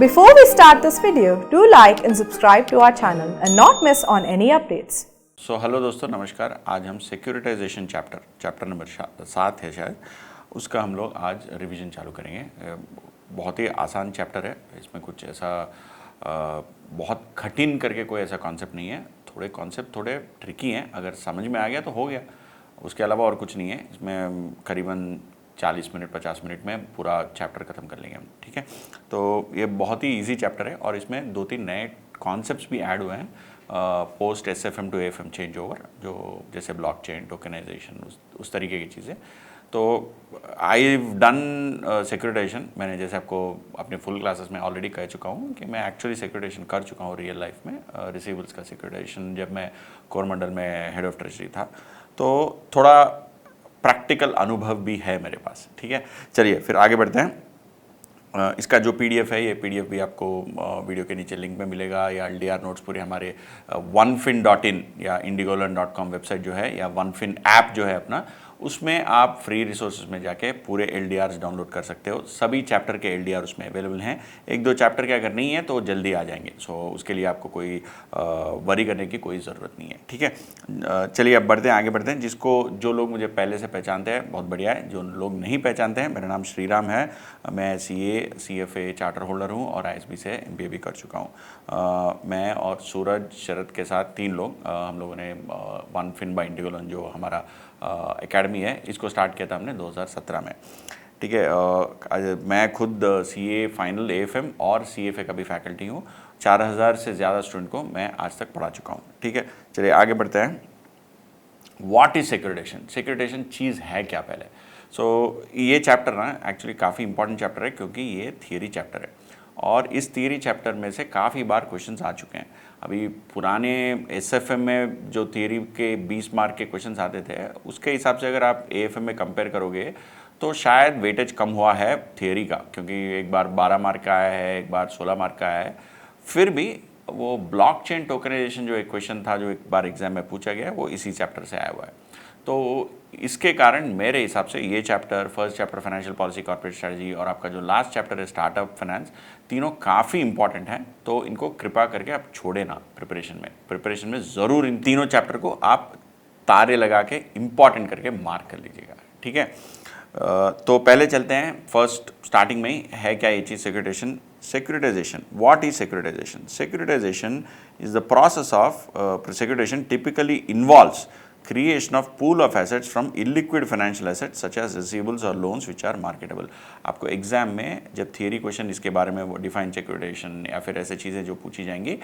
Before we start this video, do like and subscribe to our channel and not miss on any updates. Hello दोस्तों, नमस्कार। आज हम securitisation chapter number 7 है शायद, उसका हम लोग आज रिवीजन चालू करेंगे। बहुत ही आसान चैप्टर है, इसमें कुछ ऐसा बहुत कठिन करके कोई ऐसा कॉन्सेप्ट नहीं है। थोड़े कॉन्सेप्ट थोड़े ट्रिकी हैं, अगर समझ में आ गया तो हो गया, उसके अलावा और कुछ नहीं है। इसमें करीबन 40 मिनट 50 मिनट में पूरा चैप्टर ख़त्म कर लेंगे हम, ठीक है। तो ये बहुत ही इजी चैप्टर है और इसमें 2-3 नए कॉन्सेप्ट्स भी ऐड हुए हैं post SFM to AFM change over, जो जैसे ब्लॉकचेन, टोकनाइजेशन, उस तरीके की चीज़ें। तो आई डन सिक्योरिटाइजेशन, मैंने जैसे आपको अपने फुल क्लासेस में ऑलरेडी कह चुका हूँ कि मैं एक्चुअली सिक्योरिटाइजेशन कर चुका हूँ रियल लाइफ में। रिसीवल्स का सिक्योरिटाइजेशन जब मैं कोरमंडल में हेड ऑफ ट्रेजरी था, तो थोड़ा प्रैक्टिकल अनुभव भी है मेरे पास, ठीक है। चलिए फिर आगे बढ़ते हैं। इसका जो PDF है, ये PDF भी आपको वीडियो के नीचे लिंक में मिलेगा, या LDR नोट्स पूरे हमारे onefin.in या indigolearn.com वेबसाइट जो है, या OneFin ऐप जो है अपना, उसमें आप फ्री रिसोर्सेज में जाके पूरे LDRs डाउनलोड कर सकते हो। सभी चैप्टर के LDR उसमें अवेलेबल हैं। 1-2 चैप्टर के अगर नहीं है तो जल्दी आ जाएंगे, सो उसके लिए आपको कोई वरी करने की कोई ज़रूरत नहीं है, ठीक है। चलिए अब बढ़ते हैं, आगे बढ़ते हैं। जो लोग मुझे पहले से पहचानते हैं बहुत बढ़िया है, जो लोग नहीं पहचानते हैं, मेरा नाम श्रीराम है। मैं CA CFA चार्टर होल्डर हूँ और ISB से MBA भी कर चुका हूँ। मैं और सूरज शरद के साथ 3 लोग हम लोगों ने OneFin बाय इंडिगोलर्न जो हमारा एकेडमी है, इसको स्टार्ट किया था हमने 2017 में, ठीक है। मैं खुद CA फाइनल AFM और CFA का भी फैकल्टी हूँ। 4000 से ज़्यादा स्टूडेंट को मैं आज तक पढ़ा चुका हूँ, ठीक है। चलिए आगे बढ़ते हैं। What is securitisation? सिक्योरिटाइजेशन चीज़ है क्या पहले? ये चैप्टर ना एक्चुअली काफ़ी इंपॉर्टेंट चैप्टर है, क्योंकि ये थियरी चैप्टर है और इस थियरी चैप्टर में से काफ़ी बार क्वेश्चंस आ चुके हैं। अभी पुराने SFM में जो थियरी के 20 मार्क के क्वेश्चंस आते थे, उसके हिसाब से अगर आप AFM में कंपेयर करोगे तो शायद वेटेज कम हुआ है थियरी का, क्योंकि एक बार 12 मार्क का आया है, एक बार 16 मार्क का आया है। फिर भी वो ब्लॉकचेन टोकनाइजेशन जो एक क्वेश्चन था, जो एक बार एग्जाम में पूछा गया है, वो इसी चैप्टर से आया हुआ है। तो इसके कारण मेरे हिसाब से ये chapter, first chapter financial policy corporate strategy, और आपका जो लास्ट चैप्टर है स्टार्टअप फाइनेंस, तीनों काफ़ी इंपॉर्टेंट हैं। तो इनको कृपा करके आप छोड़े ना प्रिपरेशन में ज़रूर इन तीनों चैप्टर को आप तारे लगा के इम्पॉर्टेंट करके मार्क कर लीजिएगा, ठीक है। तो पहले चलते हैं, फर्स्ट स्टार्टिंग में ही है क्या ये चीज़, securitization. What is securitization? Securitization is the process of securitisation typically involves creation of pool of assets from illiquid financial assets such as receivables or loans which are marketable। आपको exam में जब theory question इसके बारे में, वो define securitisation या फिर ऐसे चीज़ें जो पूछी जाएंगी,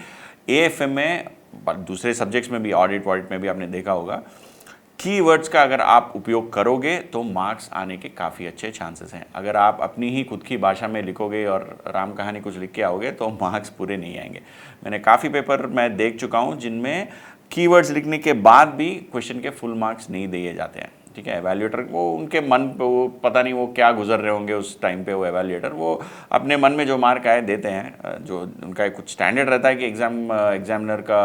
AFM में, दूसरे सब्जेक्ट्स में भी, ऑडिट में भी आपने देखा होगा, कीवर्ड्स का अगर आप उपयोग करोगे तो मार्क्स आने के काफ़ी अच्छे चांसेस हैं। अगर आप अपनी ही खुद की भाषा में लिखोगे और राम कहानी कुछ लिख के आओगे तो मार्क्स पूरे नहीं आएंगे। मैंने काफ़ी पेपर मैं देख चुका हूँ जिनमें कीवर्ड्स लिखने के बाद भी क्वेश्चन के फुल मार्क्स नहीं दिए जाते हैं, ठीक है। एवेल्यूएटर वो उनके मन पे, वो पता नहीं वो क्या गुजर रहे होंगे उस टाइम पे, वो एवेल्यूएटर वो अपने मन में जो मार्क आए देते हैं। जो उनका कुछ स्टैंडर्ड रहता है कि एग्जामिनर का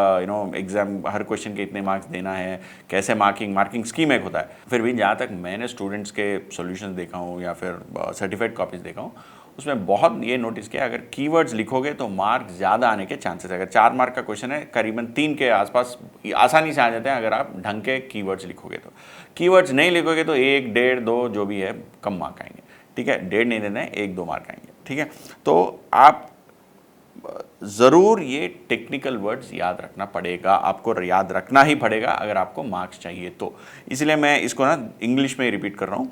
एग्जाम हर क्वेश्चन के इतने मार्क्स देना है, कैसे मार्किंग स्कीम एक होता है। फिर भी जहाँ तक मैंने स्टूडेंट्स के सोल्यूशन देखा हूँ या फिर सर्टिफाइड कॉपीज़ देखा हूँ, उसमें बहुत ये नोटिस किया, अगर कीवर्ड्स लिखोगे तो मार्क ज़्यादा आने के चांसेस है। अगर 4 मार्क का क्वेश्चन है, करीबन 3 के आसपास आसानी से आ जाते हैं अगर आप ढंग के कीवर्ड्स लिखोगे। तो कीवर्ड्स नहीं लिखोगे तो 1, 1.5, 2 जो भी है कम मार्क आएंगे, ठीक है। 1.5 नहीं देना है, 1-2 मार्क आएंगे, ठीक है। तो आप ज़रूर ये टेक्निकल वर्ड्स याद रखना पड़ेगा, आपको याद रखना ही पड़ेगा अगर आपको मार्क्स चाहिए तो। इसलिए मैं इसको ना इंग्लिश में रिपीट कर रहा हूँ।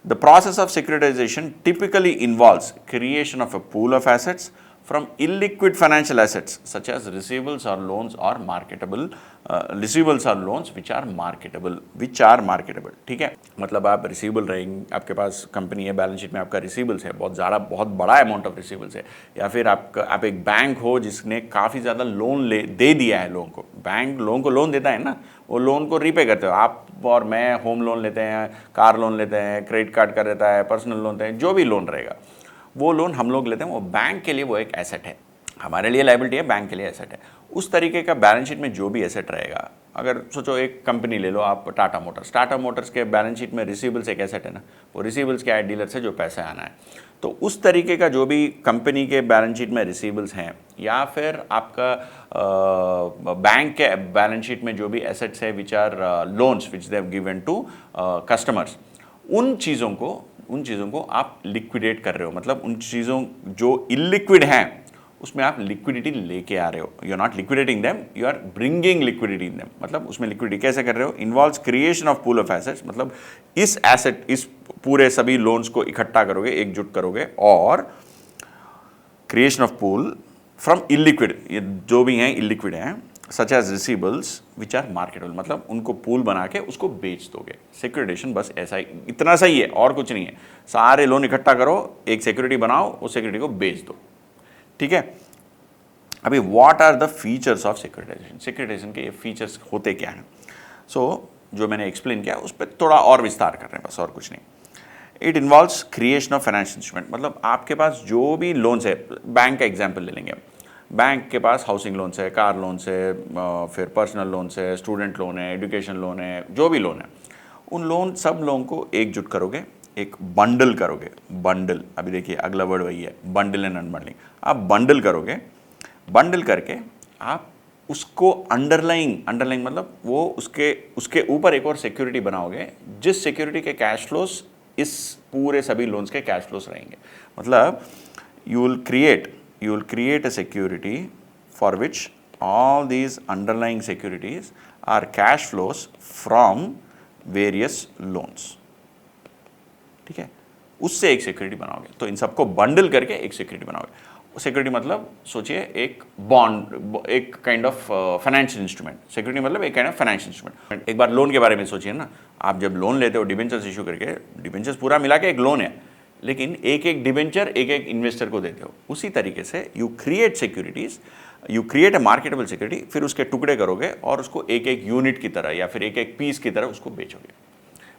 The process of securitisation typically involves creation of a pool of assets from illiquid financial assets such as receivables or loans or marketable receivables or loans which are marketable, ठीक है। मतलब आप receivable रहेंगे, आपके पास company है, balance sheet में आपका receivables है, बहुत बड़ा अमाउंट ऑफ रिसीवेबल्स है, या फिर आप एक बैंक हो जिसने काफ़ी ज़्यादा लोन दे दिया है लोन को। बैंक लोन को लोन देता है ना, वो लोन को रीपे करते हो आप और मैं। होम लोन लेते हैं, कार लोन लेते हैं, क्रेडिट कार्ड का रहता है, पर्सनल लोन लेते हैं, जो भी लोन रहेगा वो लोन हम लोग लेते हैं, वो बैंक के लिए वो एक एसेट है। हमारे लिए लायबिलिटी है, बैंक के लिए एसेट है। उस तरीके का बैलेंस शीट में जो भी एसेट रहेगा, अगर सोचो एक कंपनी ले लो आप, टाटा मोटर्स के बैलेंस शीट में रिसीवेबल्स एक एसेट है ना, वो रिसीवेबल्स क्या है, डीलर से जो पैसा आना है। तो उस तरीके का जो भी कंपनी के बैलेंस शीट में रिसीवेबल्स हैं, या फिर आपका बैंक के बैलेंस शीट में जो भी एसेट्स है which are loans which they have given to customers, उन चीज़ों को आप लिक्विडेट कर रहे हो। मतलब उन चीज़ों जो इलिक्विड हैं उसमें आप लिक्विडिटी लेके आ रहे हो। You are not liquidating them, you are bringing liquidity in them. मतलब उसमें लिक्विडिटी कैसे कर रहे हो, involves creation of pool of assets. मतलब इस पूरे सभी लोन्स को इकट्ठा करोगे, एकजुट करोगे, और creation of pool from illiquid, ये जो भी हैं इलिक्विड हैं, such as receivables which are marketable. मतलब उनको पूल बना के उसको बेच दोगे। सिक्योरिटेशन बस ऐसा ही, इतना सही है और कुछ नहीं है। सारे लोन इकट्ठा करो, एक सिक्योरिटी बनाओ, उस सिक्योरिटी को बेच दो। ठीक है। अभी what are the features of securitisation, securitisation के ये फीचर्स होते क्या हैं। सो जो मैंने एक्सप्लेन किया उस पर थोड़ा और विस्तार कर रहे हैं, बस और कुछ नहीं। It involves creation of financial instrument. मतलब आपके पास जो भी लोन्स है, बैंक का एग्जाम्पल ले लेंगे। बैंक के पास हाउसिंग लोन्स है, कार लोन्स है, फिर पर्सनल लोन्स है, स्टूडेंट लोन है, एजुकेशन लोन है, जो भी लोन है, उन लोन सब लोगों को एकजुट करोगे, एक बंडल करोगे। बंडल, अभी देखिए अगला वर्ड वही है, बंडल एंड अनबंडलिंग। आप बंडल करोगे, बंडल करके आप उसको अंडरलाइंग मतलब वो उसके ऊपर एक और सिक्योरिटी बनाओगे, जिस सिक्योरिटी के कैश फ्लोस इस पूरे सभी लोन्स के कैश फ्लोस रहेंगे। मतलब you will create a security for which all these underlying securities are cash flows from various loans. ठीक है, उससे एक सिक्योरिटी बनाओगे। तो इन सबको बंडल करके एक सिक्योरिटी बनाओगे। सिक्योरिटी मतलब सोचिए एक बॉन्ड, एक kind of financial instrument. Security मतलब एक काइंड ऑफ फाइनेंशियल इंस्ट्रूमेंट। एक बार लोन के बारे में सोचिए ना, आप जब लोन लेते हो डिबेंचर्स इशू करके, डिबेंचर्स पूरा मिला के एक लोन है, लेकिन एक एक डिबेंचर एक एक इन्वेस्टर को देते हो। उसी तरीके से you create securities, you create a marketable security, फिर उसके टुकड़े करोगे और उसको एक एक यूनिट की तरह या फिर एक एक पीस की तरह उसको बेचोगे।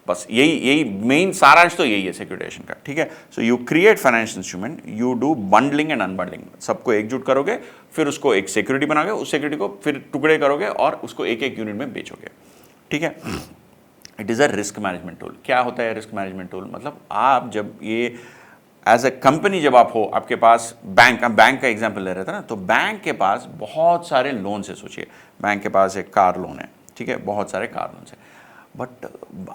बस यही मेन सारांश तो यही है सिक्योरिटाइजेशन का। ठीक है। So you create financial instrument, you do bundling and unbundling. सबको एकजुट करोगे, फिर उसको एक सिक्योरिटी बनाओगे, उस सिक्योरिटी को फिर टुकड़े करोगे और उसको एक एक यूनिट में बेचोगे। ठीक है। It is a risk management tool. क्या होता है रिस्क मैनेजमेंट टूल? मतलब आप जब ये एज ए कंपनी जब आप हो, आपके पास बैंक का एग्जाम्पल ले रहे थे ना, तो बैंक के पास बहुत सारे लोन है। सोचिए बैंक के पास एक कार लोन है, ठीक है, बहुत सारे कार लोन है। बट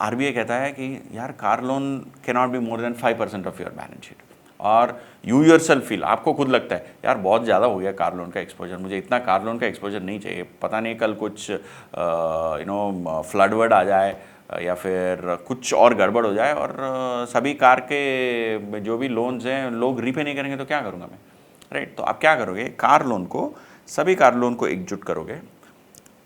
आरबीआई कहता है कि यार car loan can not be more than 5% of your balance sheet. और यू योरसेल्फ फील, आपको खुद लगता है यार बहुत ज़्यादा हो गया कार लोन का एक्सपोजर, मुझे इतना कार लोन का एक्सपोजर नहीं चाहिए। पता नहीं कल कुछ फ्लड वर्ड आ जाए या फिर कुछ और गड़बड़ हो जाए और सभी कार के जो भी लोन्स हैं लोग रीपे नहीं करेंगे तो क्या करूँगा मैं, राइट। तो आप क्या करोगे, कार लोन को, सभी कार लोन को एकजुट करोगे,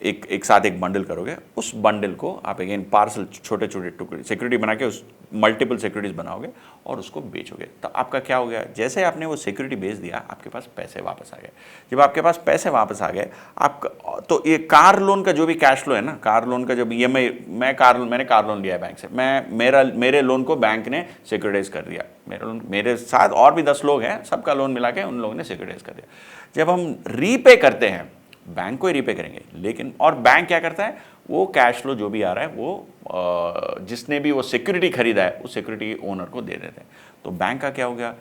एक साथ एक बंडल करोगे। उस बंडल को आप अगेन पार्सल, छोटे छोटे टुकड़े सिक्योरिटी बना के उस मल्टीपल सिक्योरिटीज बनाओगे और उसको बेचोगे। तो आपका क्या हो गया, जैसे आपने वो सिक्योरिटी बेच दिया, आपके पास पैसे वापस आ गए। जब आपके पास पैसे वापस आ गए, आपका तो ये कार लोन का जो भी कैश फ्लो है ना, कार लोन का जब मैंने कार लोन लिया है बैंक से, मेरे लोन को बैंक ने सिक्योरिटाइज कर दिया। मेरे साथ और भी 10 लोग हैं, सबका लोन मिला के उन लोगों ने सिक्योरिटाइज कर दिया। जब हम रीपे करते हैं, बैंक को ही रीपे करेंगे, लेकिन और बैंक क्या करता है, वो कैश फ्लो जो भी आ रहा है वो जिसने भी वो सिक्योरिटी खरीदा है उस सिक्योरिटी ओनर को दे देते हैं। तो बैंक का क्या हो गया,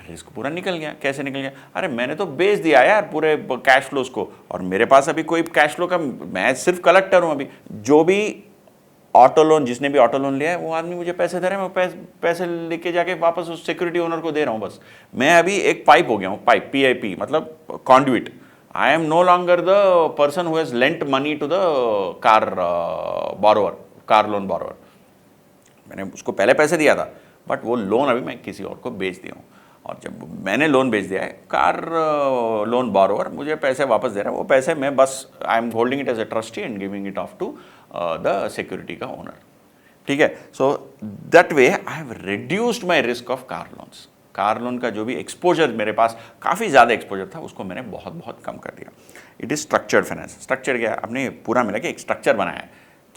रिस्क पूरा निकल गया। कैसे निकल गया, अरे मैंने तो बेच दिया यार पूरे कैश फ्लोज को, और मेरे पास अभी कोई कैश फ्लो का, मैं सिर्फ कलेक्टर हूँ। अभी जो भी ऑटो लोन, जिसने भी ऑटो लोन लिया है वो आदमी मुझे पैसे दे रहा है, मैं पैसे लेके जाके वापस उस सिक्योरिटी ओनर को दे रहा हूँ। बस मैं अभी एक पाइप हो गया हूँ, पाइप, PIP मतलब conduit. I am no longer the person who has lent money to the car loan borrower. मैंने उसको पहले पैसे दिया था, बट वो लोन अभी मैं किसी और को बेच दिया हूँ। और जब मैंने लोन बेच दिया है, कार लोन बोरोवर मुझे पैसे वापस दे रहा है। वो पैसे मैं बस I am holding it as a trustee and giving it off to the security का ओनर। ठीक है। So that way I have reduced my risk of car loans. Car loan का जो भी एक्सपोजर मेरे पास काफ़ी ज़्यादा एक्सपोजर था, उसको मैंने बहुत बहुत कम कर दिया। It is structured finance. Structure क्या, आपने पूरा मिला के एक स्ट्रक्चर बनाया है।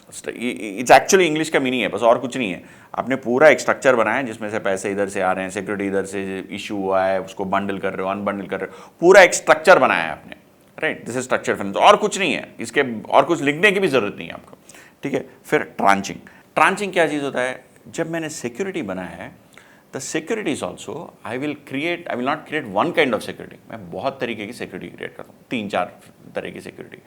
इट्स एक्चुअली इंग्लिश का मीनिंग है बस, और कुछ नहीं है। आपने पूरा एक स्ट्रक्चर बनाया है जिसमें से पैसे इधर से आ रहे हैं, सिक्योरिटी इधर से इशू हुआ है, उसको बंडल कर रहे हो, अनबंडल कर रहे हो, पूरा एक स्ट्रक्चर बनाया है आपने, right. This is structure finance, और कुछ नहीं है इसके, और कुछ लिखने की भी जरूरत नहीं है आपको, ठीक है। फिर ट्रांचिंग, ट्रांचिंग क्या चीज़ होता है? जब मैंने सिक्योरिटी बनाया है, the security is also I will not create one kind of security, मैं बहुत तरीके की सिक्योरिटी क्रिएट करता हूँ, 3-4 तरह की सिक्योरिटी।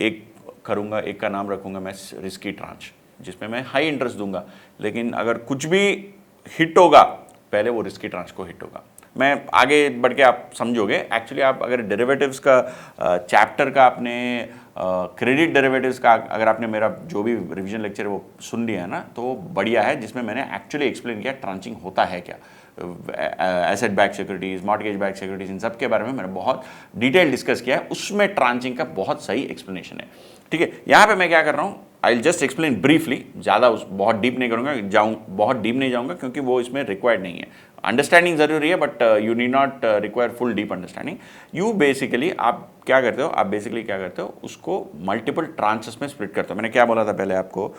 एक करूँगा, एक का नाम रखूँगा मैं रिस्की ट्रांच, जिसमें मैं हाई इंटरेस्ट दूंगा, लेकिन अगर कुछ भी हिट होगा पहले वो रिस्की ट्रांच को हिट होगा। मैं आगे बढ़ के आप समझोगे, एक्चुअली आप अगर डेरिवेटिव्स का चैप्टर का आपने क्रेडिट डेरिवेटिव्स का अगर आपने मेरा जो भी रिवीजन लेक्चर है वो सुन लिया है ना, तो वो बढ़िया है, जिसमें मैंने एक्चुअली एक्सप्लेन किया ट्रांचिंग होता है क्या, asset back securities, mortgage back securities, इन सब के बारे में मैंने बहुत डिटेल डिस्कस किया है, उसमें ट्रांचिंग का बहुत सही एक्सप्लेनेशन है, ठीक है। यहाँ पे मैं क्या कर रहा हूँ, I will just explain briefly, ज़्यादा बहुत डीप नहीं करूँगा, बहुत डीप नहीं जाऊँगा, क्योंकि वो इसमें रिक्वायर्ड नहीं है। अंडरस्टैंडिंग जरूरी है, but you need not require full deep understanding. You basically आप क्या करते हो, उसको मल्टीपल ट्रांचेस में स्प्लिट करते हो। मैंने क्या बोला था पहले आपको,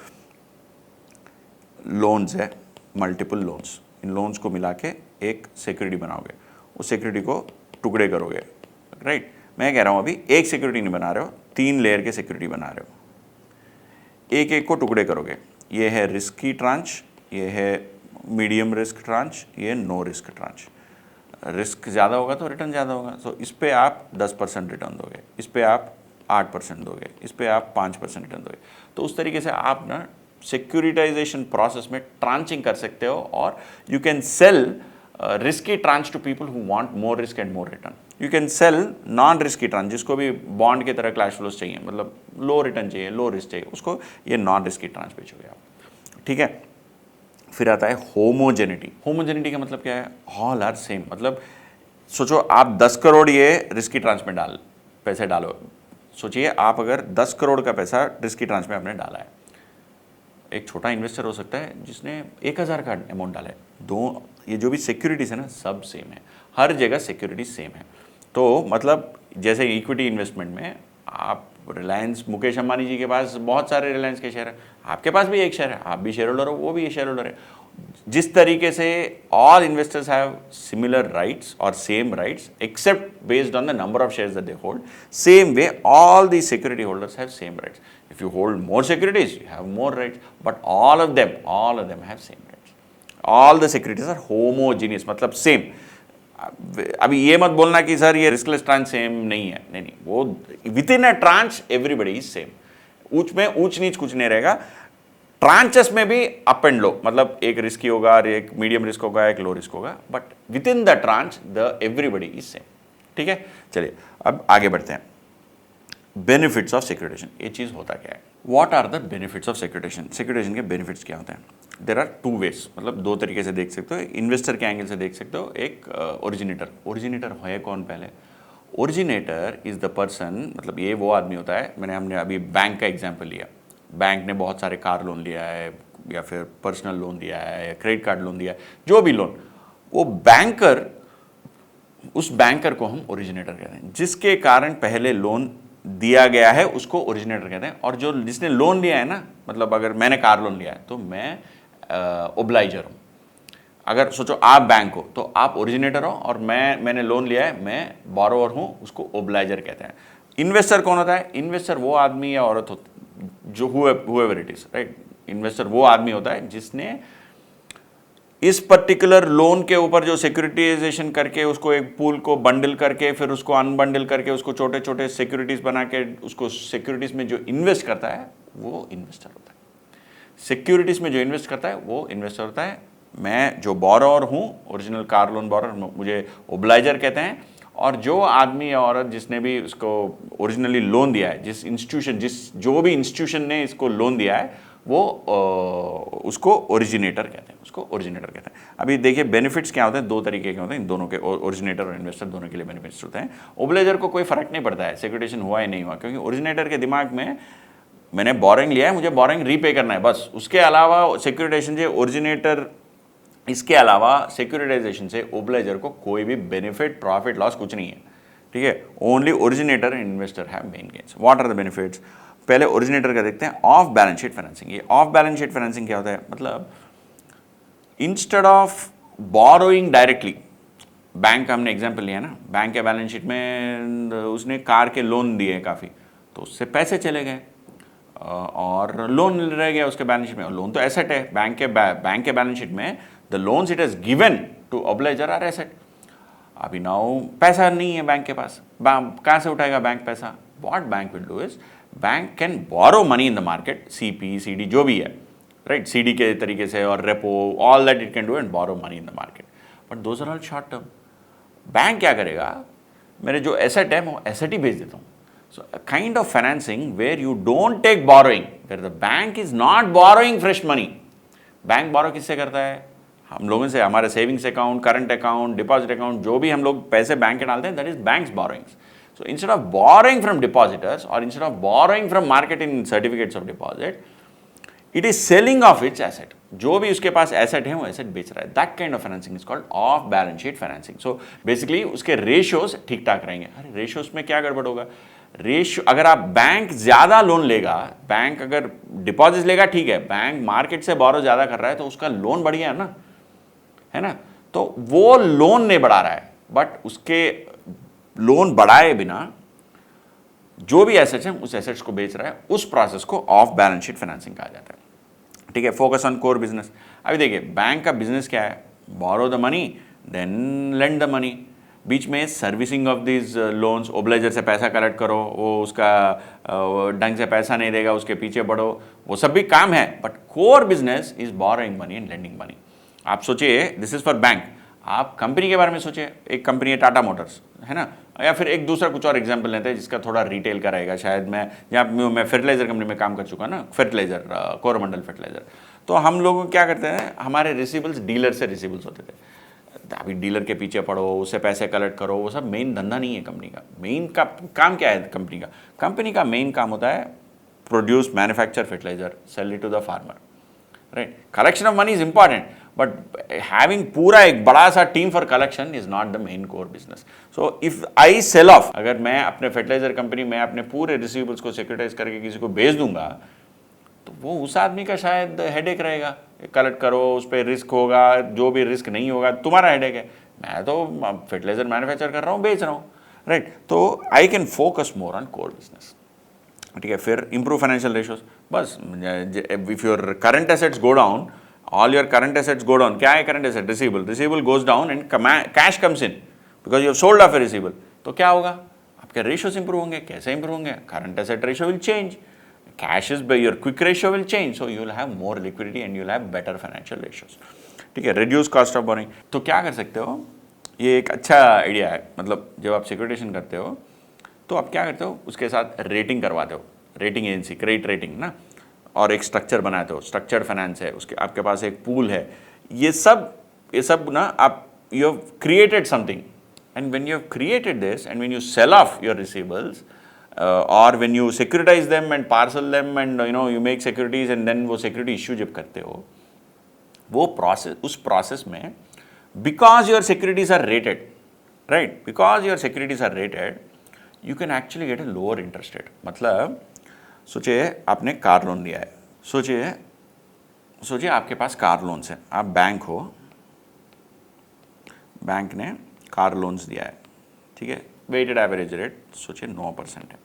लोन्स है, मल्टीपल लोन्स, इन लोन्स को मिला के एक सिक्योरिटी बनाओगे, उस सिक्योरिटी को टुकड़े करोगे, राइट। मैं कह रहा हूँ अभी एक सिक्योरिटी नहीं बना रहे हो, 3 लेयर के सिक्योरिटी बना रहे हो, एक एक को टुकड़े करोगे। ये है रिस्की ट्रांच, ये है मीडियम रिस्क ट्रांच, ये नो रिस्क ट्रांच। रिस्क ज़्यादा होगा तो रिटर्न ज़्यादा होगा, तो इस पे आप 10% रिटर्न दोगे, इस पे आप 8% दोगे, इस पे आप 5% रिटर्न दोगे। तो उस तरीके से आप ना सिक्योरिटाइजेशन प्रोसेस में ट्रांचिंग कर सकते हो, और you can sell risky tranche to people who want more risk and more return. You can sell non risky tranche, जिसको भी बॉन्ड की तरह कैश फ्लोज चाहिए, मतलब लो रिटर्न चाहिए, लो रिस्क चाहिए, उसको ये नॉन रिस्की ट्रांच बेचोगे आप, ठीक है। फिर आता है होमोजेनिटी। होमोजेनिटी का मतलब क्या है? All are same. मतलब सोचो आप 10 करोड़ ये रिस्की ट्रांच में पैसे डालो, सोचिए आप अगर 10 करोड़ का पैसा रिस्की ट्रांच में आपने डाला है, एक छोटा इन्वेस्टर हो सकता है जिसने 1000 का अमाउंट डाला है, ये जो भी सिक्योरिटीज है ना सब सेम है, हर जगह सिक्योरिटी सेम है। तो मतलब जैसे इक्विटी इन्वेस्टमेंट में आप रिलायंस, मुकेश अंबानी जी के पास बहुत सारे रिलायंस के शेयर है, आपके पास भी एक शेयर है, आप भी शेयर होल्डर हो, वो भी शेयर होल्डर है। जिस तरीके से all investors have similar rights और same rights except based on the number of shares that they hold, same way all the security holders have same rights. If you hold more securities you have more rights, but all of them have same rights. All the securities are homogeneous, मतलब same. अभी ये मत बोलना कि sir ये riskless tranche same नहीं है, नहीं, वो with in a tranche everybody is same. ऊंच नीच कुछ नहीं रहेगा। ट्रांचेस में भी अप एंड लो, मतलब एक रिस्की होगा, एक मीडियम रिस्क होगा, एक लो रिस्क होगा, but with in the tranche the everybody is same, ठीक है। चलिए अब आगे बढ़ते हैं। बेनिफिट्स ऑफ सिक्योरिटाइजेशन, ये चीज होता क्या है? What are the benefits of securitisation? Securitisation के बेनिफिट्स क्या होते हैं? देर आर 2 वेज, मतलब 2 तरीके से देख सकते हो। इन्वेस्टर के एंगल से देख सकते हो, एक ओरिजिनेटर है कौन? पहले ओरिजिनेटर इज द पर्सन, मतलब ये वो आदमी होता है, हमने अभी बैंक का एग्जाम्पल लिया, बैंक ने बहुत सारे कार लोन लिया है, या फिर पर्सनल लोन दिया है, या क्रेडिट कार्ड लोन दिया है, जो भी लोन, वो बैंकर, उस बैंकर को हम ओरिजिनेटर कहते हैं। जिसके कारण पहले लोन दिया गया है उसको ओरिजिनेटर कहते हैं। और जो जिसने लोन लिया है ना, मतलब अगर मैंने कार लोन लिया है तो मैं ओब्लाइजर हूँ। अगर सोचो आप बैंक हो तो आप ओरिजिनेटर हो, और मैंने लोन लिया है, मैं बोरोवर हूँ, उसको ओब्लाइजर कहते हैं। इन्वेस्टर कौन होता है? इन्वेस्टर वो आदमी या औरत होता जो whoever it is, right. Investor वो आदमी होता है जिसने इस पर्टिकुलर लोन के ऊपर जो सिक्योरिटाइजेशन करके उसको एक पूल को बंडल करके फिर उसको अनबंडल करके उसको छोटे छोटे सिक्योरिटीज बना के उसको सिक्योरिटीज में जो इन्वेस्ट करता है वो इन्वेस्टर होता है। सिक्योरिटीज में जो इन्वेस्ट करता है वो इन्वेस्टर होता है। मैं जो बोरोवर हूँ, ओरिजिनल कार लोन बोरोवर, मुझे ओब्लाइजर कहते हैं। और जो आदमी या औरत जिसने भी उसको ओरिजिनली लोन दिया है, जो भी इंस्टीट्यूशन ने इसको लोन दिया है, वो उसको ओरिजिनेटर कहते हैं, अभी देखिए बेनिफिट्स क्या होते हैं, 2 तरीके के होते हैं, इन दोनों के, ओरिजिनेटर और इन्वेस्टर दोनों के लिए बेनिफिट्स होते हैं। ओब्लाइजर को कोई फर्क नहीं पड़ता है सिक्योरिटाइजेशन हुआ या नहीं हुआ, क्योंकि ओरिजिनेटर के दिमाग में मैंने बोरिंग लिया है, मुझे बोरिंग रीपे करना है बस। उसके अलावा सिक्योरिटाइजेशन से ओरिजिनेटर, इसके अलावा सिक्योरिटाइजेशन से ओब्लाइजर को कोई भी बेनिफिट, प्रॉफिट, लॉस कुछ नहीं है, ठीक है। Only originator and investor have main gains. What are the benefits? पहले ओरिजिनेटर का देखते हैं, ऑफ बैलेंस शीट फाइनेंसिंग। ये ऑफ बैलेंस शीट फाइनेंसिंग क्या होता है? मतलब instead of borrowing directly, bank का हमने एग्जांपल लिया ना, बैंक के बैलेंस शीट में उसने कार के लोन दिए काफ़ी, तो उससे पैसे चले गए और लोन रह गया उसके बैलेंस शीट में। और लोन तो एसेट है, बैंक के बैलेंस शीट में the loans it has given to obligor are asset. अभी नाउ पैसा नहीं है बैंक के पास, कहाँ से उठाएगा बैंक पैसा? What bank will do is, bank can borrow money in the market, CP CD जो भी है, राइट, सीडी के तरीके से और repo, all that it can do and borrow money in the market, but those are all short term. Bank क्या करेगा, मेरे जो एसेट है मैं एसेट ही बेच देता हूँ। So kind of financing where you don't take borrowing, where the bank is not borrowing fresh money. Bank borrow किससे करता है? हम लोगों से, हमारे savings account, current account, deposit account, जो भी हम लोग पैसे बैंक के डालते हैं, that is banks borrowings. So instead of borrowing from depositors or instead of borrowing from market in certificates of deposit, it is selling off its asset. जो भी उसके पास एसेट है वो एसेट बेच रहा है। That kind of financing is called off balance sheet financing. So basically उसके ratios ठीक ठाक रहेंगे। अरे रेशियोज में क्या गड़बड़ होगा? रेशियो, अगर आप बैंक ज्यादा लोन लेगा, बैंक अगर डिपॉजिट लेगा ठीक है, बैंक मार्केट से बोरो ज्यादा कर रहा है तो उसका लोन बढ़ गया है ना, तो वो लोन नहीं बढ़ा रहा है, बट उसके लोन बढ़ाए बिना जो भी एसेट्स हैं उस एसेट्स को बेच रहा है, उस प्रोसेस को ऑफ बैलेंस शीट फाइनेंसिंग कहा जाता है। ठीक है, फोकस ऑन कोर बिजनेस। अभी देखिए बैंक का बिजनेस क्या है? Borrow the money then lend the money. बीच में servicing of this loans, obligor से पैसा कलेक्ट करो, वो उसका ढंग से पैसा नहीं देगा, उसके पीछे बढ़ो, वो सब भी काम है, but core business is borrowing money and lending money. आप सोचिए, दिस इज फॉर बैंक। आप कंपनी के बारे में सोचिए, एक कंपनी है टाटा मोटर्स, है ना, या फिर एक दूसरा कुछ और एग्जांपल लेते हैं जिसका थोड़ा रिटेल का रहेगा। शायद मैं फर्टिलाइजर कंपनी में काम कर चुका ना, फर्टिलाइजर, कोरोमंडल फर्टिलाइजर। तो हम लोग क्या करते हैं, हमारे रिसीवल्स डीलर से रिसीवल्स होते थे। अभी डीलर के पीछे पड़ो, उससे पैसे कलेक्ट करो, वो सब मेन धंधा नहीं है कंपनी का। मेन का काम क्या है कंपनी का? कंपनी का मेन काम होता है produce, manufacture fertiliser, sell it to the farmer, right. Collection of money is important, but having पूरा एक बड़ा सा team for collection is not the main core business. So if I sell off, अगर मैं अपने फर्टिलाइजर कंपनी में अपने पूरे रिसीवेबल्स को सिक्योरिटाइज करके किसी को भेज दूंगा, तो वो उस आदमी का शायद हेडेक रहेगा, कलेक्ट करो, उस पर रिस्क होगा, जो भी रिस्क नहीं होगा तुम्हारा हेडेक है। मैं तो फर्टिलाइजर मैन्युफैक्चर कर रहा हूँ, बेच रहा हूँ, राइट। तो I can focus more on core business. ठीक है, फिर इंप्रूव फाइनेंशियल रेशियोज। बस if your current assets go down, all your current assets go down. क्या है current asset? Receivable goes down and cash comes in because you have sold off A receivable. तो क्या होगा? आपके ratios improve होंगे। कैसे improve होंगे? Current asset ratio will change, cash is your quick ratio will change, so you will have more liquidity and you will have better financial ratios. ठीक है, reduce cost of boring. तो क्या कर सकते हो, ये एक अच्छा आइडिया है। मतलब जब आप सिक्योरिटेशन करते हो तो आप क्या करते हो, उसके साथ रेटिंग करवाते हो, रेटिंग एजेंसी, क्रेडिट रेटिंग ना, और एक स्ट्रक्चर बनाते हो, स्ट्रक्चर्ड फाइनेंस है, उसके आपके पास एक पूल है। ये सब ना, आप you have created something, and when you have created this and when you sell off your receivables और when you securitize them and parcel them and you make securities and then वो security issue जब करते हो, वो process, उस process में because your securities are rated, right, because your securities are rated, you can actually get a lower interest rate. मतलब सोचिए आपने कार लोन लिया है, सोचिए आपके पास कार लोन्स है, आप बैंक हो, बैंक ने कार लोन्स दिया है, ठीक है, वेटेड एवरेज रेट सोचिए 9% है,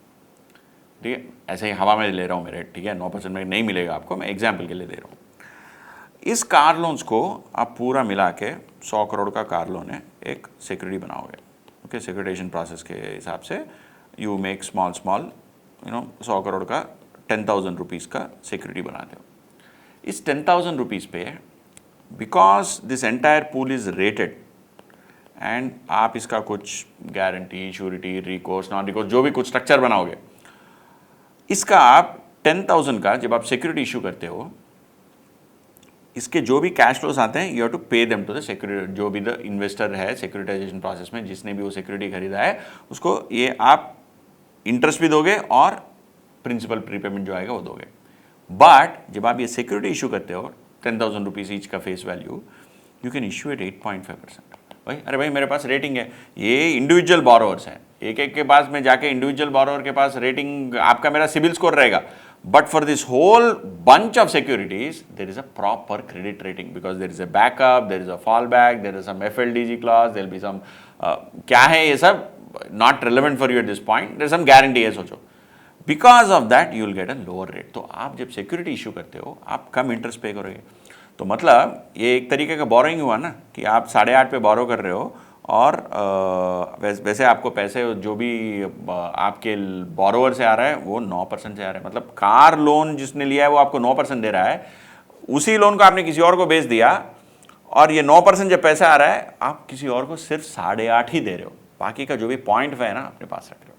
ठीक है, ऐसे ही हवा में ले रहा हूँ मैं रेट, ठीक है, 9% में नहीं मिलेगा आपको, मैं एग्जाम्पल के लिए दे रहा हूँ। इस कार लोन्स को आप पूरा मिला के 100 करोड़ का कार लोन है, एक सिक्योरिटी बनाओगे, ओके, सिक्योरिटेशन प्रोसेस के हिसाब से यू मेक स्मॉल 100 करोड़ का 10,000 रुपीज़ का सिक्योरिटी बनाते हो। इस 10,000 रुपीज़ पे, because this entire pool is rated and आप इसका कुछ guarantee, surety, recourse, non recourse, जो भी कुछ स्ट्रक्चर बनाओगे, इसका आप 10,000 का जब आप सिक्योरिटी इशू करते हो, इसके जो भी कैश फ्लोज आते हैं, you have to pay them to the security, जो भी द इन्वेस्टर है सिक्योरिटाइजेशन प्रोसेस में, जिसने भी वो सिक्योरिटी खरीदा है, उसको ये आप इंटरेस्ट भी दोगे और प्रिंसिपल प्रीपेमेंट जो आएगा वो दोगे। बट जब आप ये सिक्योरिटी इशू करते हो 10,000 रुपीज़ ईच का face value, you can issue at 8.5%। भाई, अरे भाई मेरे पास रेटिंग है, ये इंडिविजुअल बोरोवर्स हैं, एक एक के पास में जाके इंडिविजुअल बोरोवर के पास रेटिंग आपका मेरा सिबिल स्कोर रहेगा, but for this whole bunch of securities there is a proper credit rating because there is a backup, there is a fallback, there is some FLDG clause, there will be some क्या है ये सब not relevant for you at this point, there is some guarantee है सोचो, because of that you will get a lower rate. तो आप जब security issue करते हो आप कम इंटरेस्ट पे करोगे, तो मतलब ये एक तरीके का बोरोइंग हुआ ना कि आप 8.5 पे बोरो कर रहे हो और वैसे आपको पैसे जो भी आपके बोरोवर से आ रहा है वो 9% से आ रहा है। मतलब कार लोन जिसने लिया है वो आपको 9% दे रहा है, उसी लोन को आपने किसी और को बेच दिया और ये 9% जब पैसा आ रहा है आप किसी और को सिर्फ 8.5 ही दे रहे हो, बाकी का जो भी 0.5 है ना अपने पास रख रहे हो।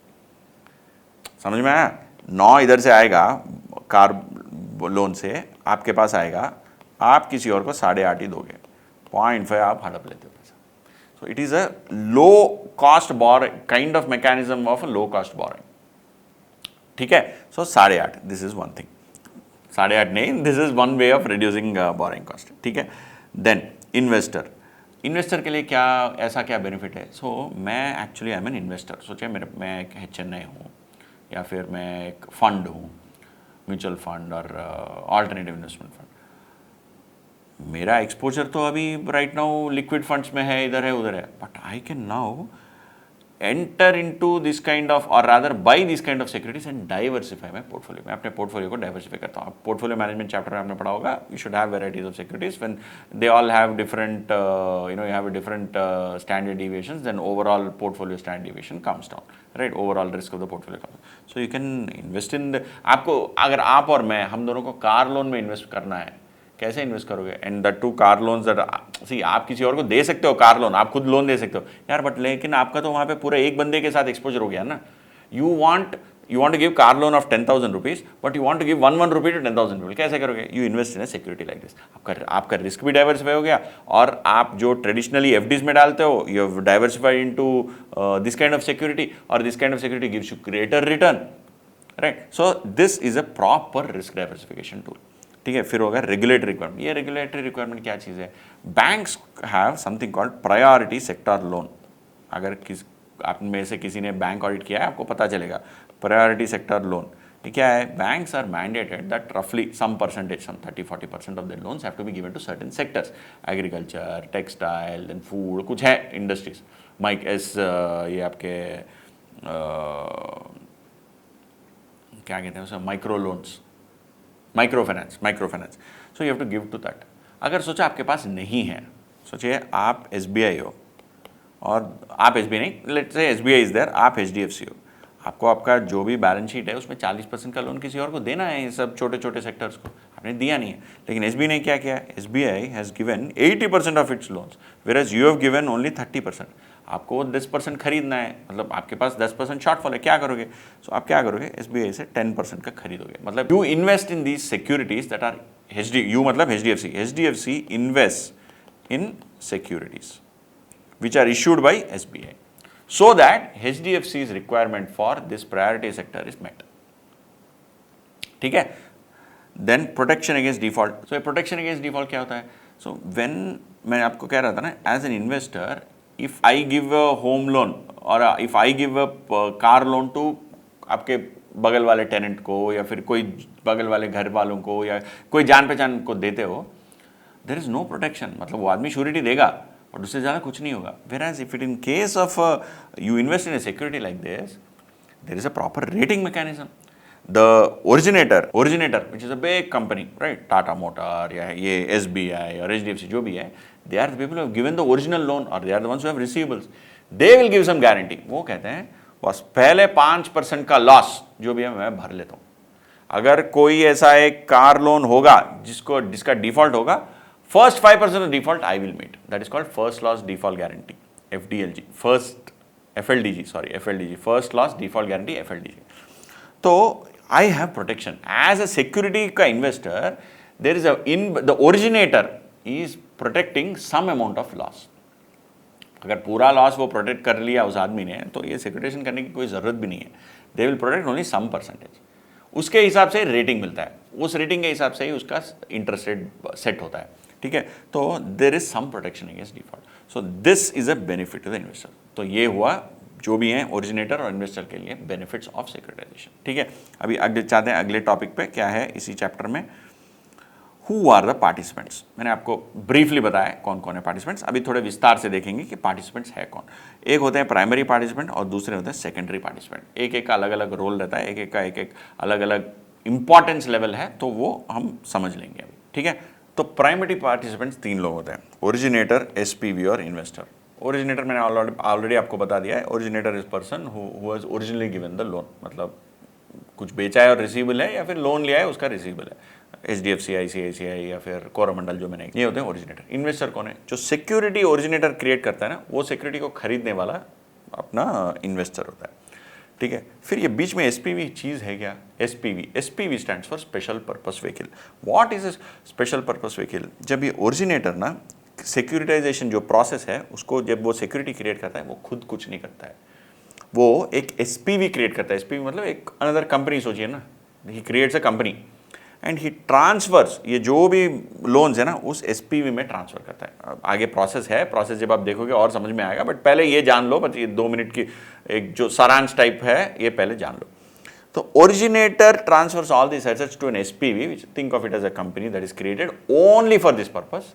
समझ में आया? 9 इधर से आएगा कार लोन से आपके पास आएगा, आप किसी और को 8.5 ही दोगे, 0.5 आप हड़प लेते हो पैसा। So it is a low cost bore kind of mechanism of a low cost borrowing. ठीक है, सो 8.5 दिस इज वन थिंग, 8.5 नहीं, this is one way of reducing borrowing cost. ठीक है, देन इन्वेस्टर के लिए क्या ऐसा क्या बेनिफिट है? सो मैं actually I am an investor. सोचिए मैं एक HNI हूँ या फिर मैं एक फंड हूँ, म्यूचुअल फंड और ऑल्टरनेटिव इन्वेस्टमेंट फंड। मेरा एक्सपोजर तो अभी राइट नाउ लिक्विड फंड्स में है, इधर है उधर है, but I can now enter into this kind of और rather buy this kind of securities and diversify my portfolio. मैं अपने पोर्टफोलियो को डाइवर्सिफाई करता हूँ। पोर्टफोलियो मैनेजमेंट चैप्टर में आपने पढ़ा होगा, you should have varieties of securities when they all have different you have different standard deviations, then overall portfolio standard deviation comes down, right? Overall risk of the portfolio comes. So you can invest in आपको अगर आप और मैं हम दोनों को car loan में invest करना है, कैसे इन्वेस्ट करोगे? And the two car loans that see आप किसी और को दे सकते हो कार लोन, आप खुद लोन दे सकते हो यार, बट लेकिन आपका तो वहाँ पे पूरा एक बंदे के साथ एक्सपोजर हो गया ना। You want to give car loan of 10,000 rupees but you want to give 1 rupee to 10,000 rupees. कैसे करोगे? You invest in a security like this. आपका रिस्क भी डाइवर्सिफाई हो गया और आप जो ट्रेडिशनली एफडीज में डालते हो you have diversified into this kind of security और this kind of security gives you greater return, right? So this is a proper risk diversification tool. ठीक है, फिर होगा रेगुलेटरी रिक्वायरमेंट। ये रेगुलेटरी रिक्वायरमेंट क्या चीज़ है? Banks have something called priority sector loan. अगर आप में से किसी ने बैंक ऑडिट किया है आपको पता चलेगा प्रायोरिटी सेक्टर लोन ये क्या है। बैंक्स आर मैंडेटेड दैट रफली some percentage, some 30-40% of the loans have to be given to certain sectors, agriculture, textile, then food, कुछ है इंडस्ट्रीज, ये आपके क्या कहते हैं उसे, micro loans, micro finance. So you have to give to that. अगर सोचो आपके पास नहीं है, सोचिए आप SBI हो और आप SBI नहीं, let's say SBI is there, आप HDFC हो, आपको आपका जो भी बैलेंस शीट है उसमें 40% का लोन किसी और को देना है, ये सब छोटे छोटे सेक्टर्स को आपने दिया नहीं है। लेकिन SBI ने क्या किया? SBI has given 80% of its loans whereas you have given only 30%। आपको 10% खरीदना है, मतलब आपके पास 10% शॉर्टफॉल है, क्या करोगे? सो आप क्या करोगे? SBI से 10% का खरीदोगे। मतलब you invest in these securities that are you मतलब HDFC invest in securities which are issued by SBI so that HDFC's requirement for this priority sector is met. ठीक है? Then protection against default. So protection against default क्या होता है? So when मैं आपको कह रहा था ना, as an investor, if I give a home loan or if I give a car loan to आपके बगल वाले टेनेंट को या फिर कोई बगल वाले घर वालों को या कोई जान पहचान को देते हो, there is no protection। मतलब वो आदमी श्योरिटी देगा और उससे ज़्यादा कुछ नहीं होगा। Whereas if it in case of you invest in a security like this, there is a proper rating mechanism. The originator which is a big company, right? Tata Motor या ये SBI और HDFC जो भी है, they are the people who have given the original loan or they are the ones who have receivables. They will give some guarantee. वो कहते हैं बस पहले 5% का लॉस जो भी है मैं भर लेता हूँ। अगर कोई ऐसा एक कार लोन होगा जिसका डिफॉल्ट होगा, first 5% of default I will meet. That is called first loss default guarantee, FLDG, first loss default guarantee, FLDG. So I have protection as a security का investor. There is the originator is protecting some amount of loss. अगर पूरा loss वो protect कर लिया उस आदमी ने तो ये सिक्योरिटाइजेशन करने की कोई ज़रूरत भी नहीं है। They will protect only some percentage. उसके हिसाब से रेटिंग मिलता है, उस रेटिंग के हिसाब से ही उसका इंटरेस्ट रेट सेट होता है। ठीक है, तो there is some protection against default. So this is a benefit to the investor. तो ये हुआ जो भी हैं ओरिजिनेटर और इन्वेस्टर के लिए बेनिफिट्स ऑफ सिक्योरिटाइजेशन। ठीक है, अभी अगले चाहते हैं अगले टॉपिक पे क्या है इसी चैप्टर में, हु आर द पार्टिसिपेंट्स। मैंने आपको ब्रीफली बताया कौन कौन है पार्टिसिपेंट्स, अभी थोड़े विस्तार से देखेंगे कि पार्टिसिपेंट्स है कौन। एक होते हैं प्राइमरी पार्टिसिपेंट और दूसरे होते हैं सेकेंडरी पार्टिसिपेंट। एक एक का अलग अलग रोल रहता है, एक एक अलग अलग इंपॉर्टेंस लेवल है, तो वो हम समझ लेंगे अभी। ठीक है, तो प्राइमरी पार्टिसिपेंट्स 3 लोग होते हैं, ओरिजिनेटर, एसपीवी और इन्वेस्टर। ओरिजिनेटर मैंने ऑलरेडी आपको बता दिया है, originator is person who has originally given the loan, मतलब कुछ बेचा है और रिसीवेबल है, या फिर लोन लिया है उसका रिसीवेबल है, HDFC, ICICI या फिर कोरोमंडल जो मैंने, ये होते हैं ओरिजिनेटर। इन्वेस्टर कौन है? जो सिक्योरिटी ओरिजिनेटर क्रिएट करता है ना, वो सिक्योरिटी को खरीदने वाला अपना इन्वेस्टर होता है। ठीक है, फिर ये बीच में SPV चीज़ है क्या? SPV stands for special purpose vehicle. What is special purpose vehicle? जब ये ओरिजिनेटर ना सिक्योरिटाइजेशन जो प्रोसेस है उसको जब वो सिक्योरिटी क्रिएट करता है, वो खुद कुछ नहीं करता है, वो एक SPV क्रिएट करता है। SPV मतलब एक अनदर कंपनी, सोचिए ना, he creates a company and he transfers, ये जो भी लोन्स है ना उस SPV में ट्रांसफर करता है। आगे प्रोसेस है, प्रोसेस जब आप देखोगे और समझ में आएगा, बट पहले ये जान लो, बस ये 2 मिनट की एक जो सारांश टाइप है ये पहले जान लो। तो originator transfers all this assets to an SPV, which think of it as a company that is created only for this purpose,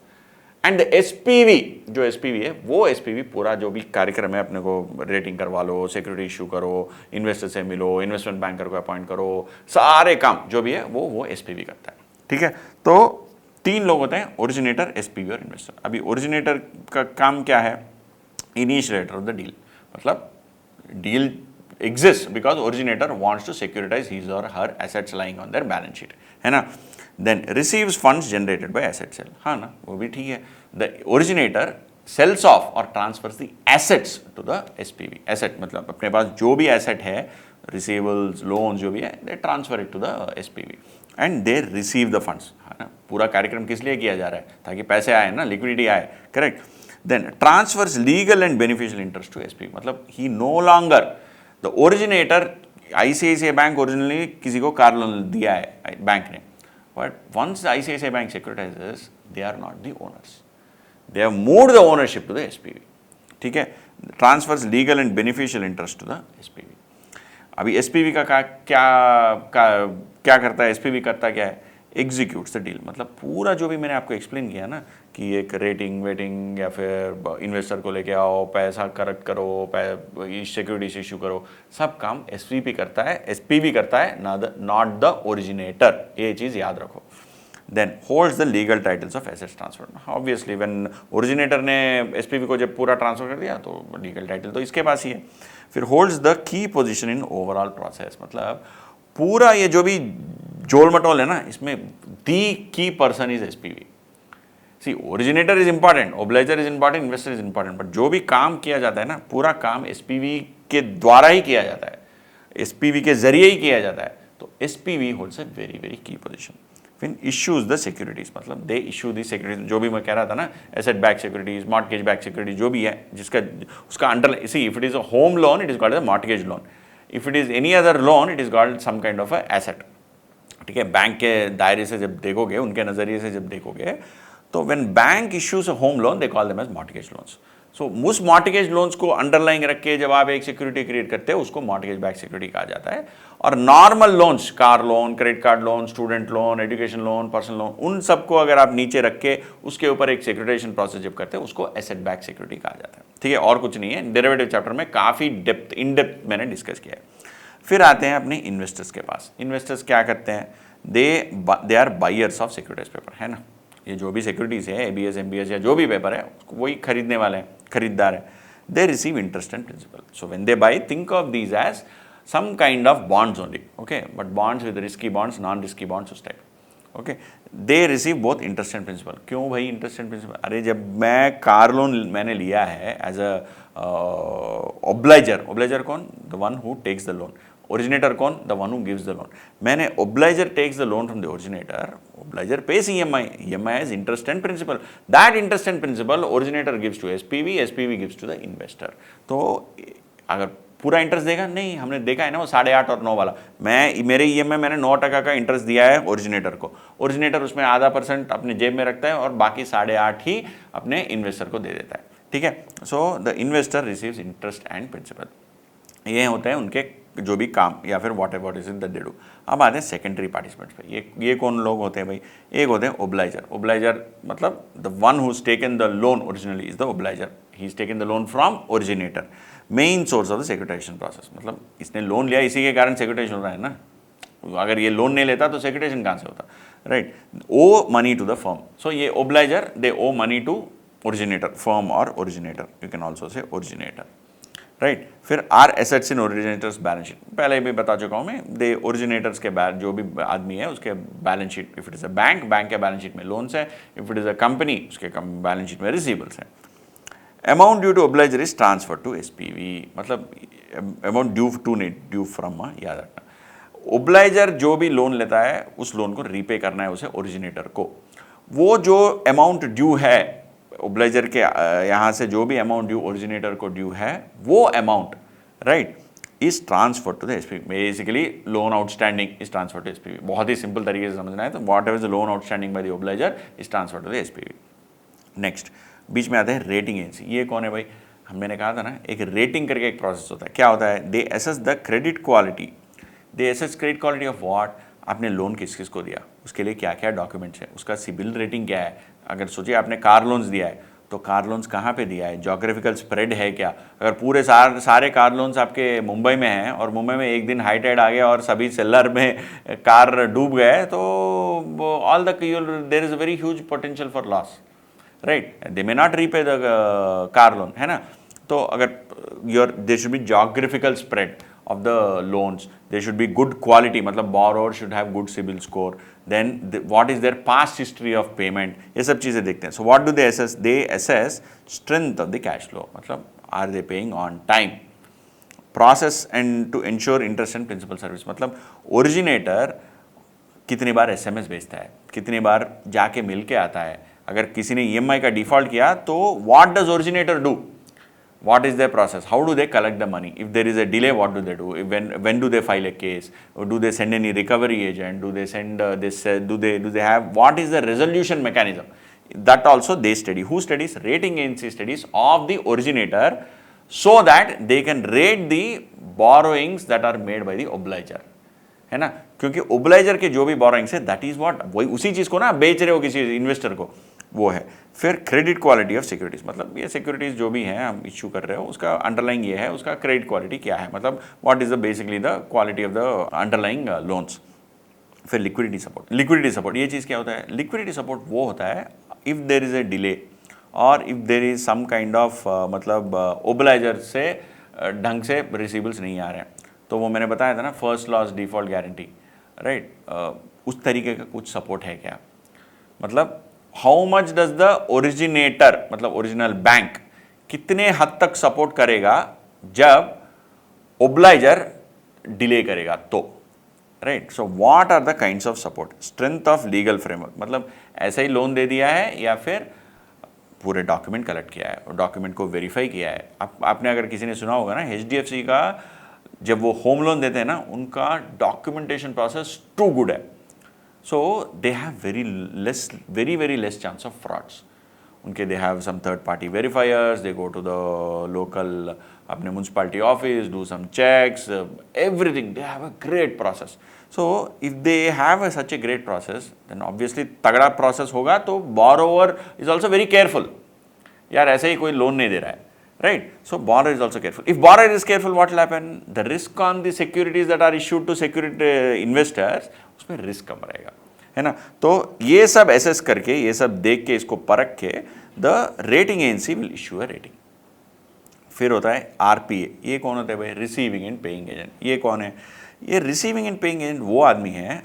and SPV, जो SPV है वो SPV पूरा जो भी कार्यक्रम है, अपने को रेटिंग करवा लो, सिक्योरिटी इशू करो, इन्वेस्टर से मिलो, इन्वेस्टमेंट बैंकर को अपॉइंट करो, सारे काम जो भी है वो SPV करता है। ठीक है, तो 3 लोग होते हैं, ओरिजिनेटर, SPV और इन्वेस्टर। अभी ओरिजिनेटर का काम क्या है? इनिशिएटर ऑफ द डील, मतलब deal exists because originator wants to securitize his or her assets lying on their balance sheet, है ना। Then receives funds generated by asset sale, हाँ ना, वो भी ठीक है। The originator sells off or transfers the assets to the SPV। asset मतलब अपने पास जो भी asset है, receivables, loans जो भी है, they transfer it to the SPV and they receive the funds, हाँ ना। पूरा कार्यक्रम किस लिए किया जा रहा है? ताकि पैसे आए ना, लिक्विडिटी आए, correct. Then transfers legal and beneficial interest to SPV, मतलब he no longer the originator, ICICI bank originally किसी को कार लोन दिया है बैंक ने, but once ICICI bank securitizes, they are not the owners, they have moved the ownership to the SPV। ठीक है, transfers legal and beneficial interest to the SPV। अभी SPV का क्या करता है? SPV करता क्या है? एग्जीक्यूट्स द डील, मतलब पूरा जो भी मैंने आपको एक्सप्लेन किया ना कि एक रेटिंग वेटिंग या फिर इन्वेस्टर को लेके आओ, पैसा करेक्ट करो, सिक्योरिटीज इशू करो, सब काम SPV करता है, SPV करता है, नॉट द ओरिजिनेटर, ये चीज़ याद रखो। Then holds the legal titles of assets transfer. Obviously when originator ने SPV को जब पूरा ट्रांसफर कर दिया तो लीगल टाइटल तो इसके पास ही है। फिर holds the key position in overall process, मतलब पूरा ये जो भी जोल मटोल है ना, इसमें the key person is SPV। See originator is important, obligor is important, investor is important, but जो भी काम किया जाता है ना, पूरा काम SPV के द्वारा ही किया जाता है, SPV के जरिए ही किया जाता है। तो SPV holds a very very की पोजिशन। फिर इश्यूज द सिक्योरिटीज, मतलब दे इशू दी सिक्योरिटीज, जो भी मैं कह रहा था ना, asset back securities, mortgage back securities, जो भी है जिसका उसका under, see if it is a home loan it is called as a mortgage loan, if it is any other loan it is called some kind of a asset. ठीक है, bank के दायरे से जब देखोगे, उनके नज़रिए से जब देखोगे, तो when bank issues a home loan they call them as mortgage loans. So उस मॉर्टगेज लोन्स को अंडरलाइंग रख के जब आप एक सिक्योरिटी क्रिएट करते हो, उसको मॉर्टगेज बैक सिक्योरिटी कहा जाता है। और normal loans, car loan, credit card loan, student loan, education loan, personal loan, उन सबको अगर आप नीचे रख के उसके ऊपर एक सिक्योरिटाइजेशन प्रोसेस जब करते हैं, उसको एसेट बैक सिक्योरिटी कहा जाता है। ठीक है, और कुछ नहीं है, डेरिवेटिव चैप्टर में काफ़ी इन डेप्थ मैंने डिस्कस किया है। फिर आते हैं अपने इन्वेस्टर्स के पास। इन्वेस्टर्स क्या करते हैं? They are buyers of securitise paper, है ना। ये जो भी सिक्योरिटीज है, ABS, MBS या जो भी पेपर है, वही खरीदने वाले हैं, खरीदार है। They receive interest and principal. So when they buy, think of these as some kind of bonds only, okay, but bonds with risky bonds, non risky bonds, उस type. Okay, they receive both interest and principal. क्यों भाई interest and principal? अरे जब मैं car loan मैंने लिया है as a obligor कौन? The one who takes the loan. Originator कौन? The one who gives the loan. मैंने obligor takes the loan from the originator, obligor pays EMI is interest and principal. That interest and principal originator gives to SPV gives to the investor. तो अगर पूरा interest देगा नहीं, हमने देखा है ना वो 8.5 और 9 वाला, मेरे EMI मैंने 9% का इंटरेस्ट दिया है ओरिजिनेटर को, ओरिजिनेटर उसमें आधा % अपने जेब में रखता है और बाकी 8.5 ही अपने इन्वेस्टर को दे देता है। ठीक है, so the investor receives interest and principal. ये होते हैं उनके जो भी काम या फिर whatever is that they do. अब आते हैं सेकेंडरी पार्टिसिपेंट्स पे। ये कौन लोग होते हैं भाई? एक होते हैं ओब्लाइजर। ओब्लाइजर मतलब the one who's taken the loan originally is the obligor. He is taken the loan from originator, main source of the securitization process. मतलब इसने लोन लिया, इसी के कारण सिक्योरिटाइजेशन हो रहा है ना। अगर ये लोन नहीं लेता तो सिक्योरिटाइजेशन कहाँ से होता, right? Owe money to the firm. So ये obligor they owe money to originator, firm और originator, you can also say originator, right? फिर are assets in originator's balance sheet, पहले भी बता चुका हूँ मैं। दे ओरिजिनेटर्स के जो भी आदमी है उसके balance sheet, if it is a bank, bank के बैलेंस शीट में लोन्स है। If it is a company, उसके बैलेंस शीट में रिसीवेबल्स है। Amount due to obligor is transfer to SPV, मतलब अमाउंट ड्यू फ्रॉम, याद रखना। ओब्लाइजर जो भी लोन लेता है उस लोन को रीपे करना है उसे ओरिजिनेटर को। वो जो अमाउंट ड्यू है ओब्लाइजर के यहाँ से, जो भी अमाउंट ड्यू ओरिजिनेटर को ड्यू है, वो amount, right, is transfer to the SPV. Basically loan outstanding is transfer to SPV. बहुत ही सिंपल तरीके से समझना है तो whatever the loan outstanding by the obligor is transfer to the SPV. Next बीच में आते हैं रेटिंग एजेंसी। ये कौन है भाई? मैंने कहा था ना, एक रेटिंग करके एक प्रोसेस होता है। क्या होता है? They assess the credit quality. They assess credit quality of what? आपने लोन किस किस को दिया, उसके लिए क्या क्या डॉक्यूमेंट्स है, उसका सिबिल रेटिंग क्या है। अगर सोचिए आपने कार लोन्स दिया है तो कार लोन्स कहाँ पे दिया है, जोग्राफिकल स्प्रेड है क्या। अगर पूरे सारे कार लोन्स आपके मुंबई में हैं और मुंबई में एक दिन हाई टाइड आ गया और सभी सेलर में कार डूब गए तो all the there is a very huge potential for loss, right? They may not repay the car loan, है ना। तो अगर there should be geographical spread of the loans, they should be good quality, मतलब borrower should have good CIBIL score, then what is their past history of payment, ये सब चीज़ें देखते हैं। So what do they assess? They assess strength of the cash flow, मतलब are they paying on time, process and to ensure interest and principal service, मतलब originator कितनी बार SMS भेजता है, कितनी बार जाके मिल के आता है। अगर किसी ने EMI का डिफ़ॉल्ट किया तो what does originator do? What is their process? How do they collect the money? If there is a delay, what do they do? When do they file a case? Or do they send any recovery agent? Do they send this? Do they have? What is the resolution mechanism? That also they study. Who studies? Rating agency studies of the originator, so that they can rate the borrowings that are made by the obliger. है ना? क्योंकि ओब्लाइजर के जो भी borrowings है that is what, वही उसी चीज को ना बेच रहे हो किसी इन्वेस्टर को, वो है। फिर क्रेडिट क्वालिटी ऑफ सिक्योरिटीज, मतलब ये सिक्योरिटीज जो भी हैं हम इश्यू कर रहे हो उसका अंडरलाइंग ये है, उसका क्रेडिट क्वालिटी क्या है, मतलब what is the basically the quality of the underlying loans. फिर लिक्विडिटी सपोर्ट। लिक्विडिटी सपोर्ट ये चीज़ क्या होता है? लिक्विडिटी सपोर्ट वो होता है if there is a delay or if there is some kind of मतलब ओब्लाइजर से ढंग से रिसीवेबल्स नहीं आ रहे हैं, तो वो मैंने बताया था ना first loss default guarantee, right, उस तरीके का कुछ सपोर्ट है क्या? मतलब how much does the originator, मतलब ओरिजिनल बैंक कितने हद तक सपोर्ट करेगा जब ओब्लाइजर डिले करेगा तो, right. So what are the kinds of support? Strength of legal framework, मतलब ऐसे ही लोन दे दिया है या फिर पूरे डॉक्यूमेंट कलेक्ट किया है और डॉक्यूमेंट को वेरीफाई किया है। आपने अगर किसी ने सुना होगा ना HDFC का जब वो होम लोन देते हैं ना उनका डॉक्यूमेंटेशन प्रोसेस टू गुड है, so they have very less chance of frauds. उनके they have some third party verifiers, they go to the local अपने municipality office, do some checks, everything, they have a great process. So if they have such a great process then obviously तगड़ा process होगा, तो borrower is also very careful, यार ऐसे ही कोई loan नहीं दे रहा है, right. So borrower is also careful. If borrower is careful, what will happen? The risk on the securities that are issued to security investors, उसमें रिस्क कम रहेगा, है ना। तो ये सब एसेस करके, ये सब देख के, इसको परख के the rating agency will issue a rating. फिर होता है RPA। ये कौन होता है भाई? Receiving and paying agent. ये कौन है? ये रिसीविंग एंड पेइंग एजेंट वो आदमी है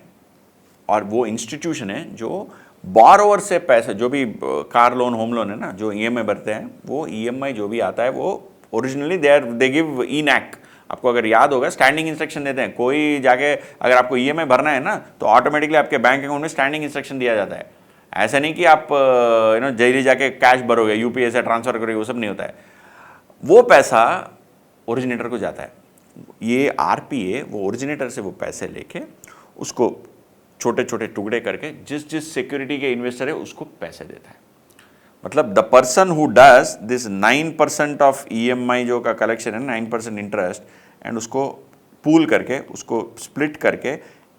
और वो इंस्टीट्यूशन है जो बोरोवर से पैसे, जो भी कार लोन होम लोन है ना, जो EMI भरते हैं, वो EMI जो भी आता है वो ओरिजिनली दे गिव ENAC। आपको अगर याद होगा स्टैंडिंग इंस्ट्रक्शन देते हैं, कोई जाके अगर आपको EMI भरना है ना तो ऑटोमेटिकली आपके बैंक अकाउंट में स्टैंडिंग इंस्ट्रक्शन दिया जाता है। ऐसा नहीं कि आप जल्दी जाके कैश भरोगे, UPI से ट्रांसफर करोगे, वो सब नहीं होता है। वो पैसा ओरिजिनेटर को जाता है। ये RPA वो ओरिजिनेटर से वो पैसे लेके उसको छोटे छोटे टुकड़े करके जिस जिस सिक्योरिटी के इन्वेस्टर है उसको पैसे देता है। मतलब the person who does this 9% of EMI जो का कलेक्शन है, 9% इंटरेस्ट एंड उसको पूल करके, उसको स्प्लिट करके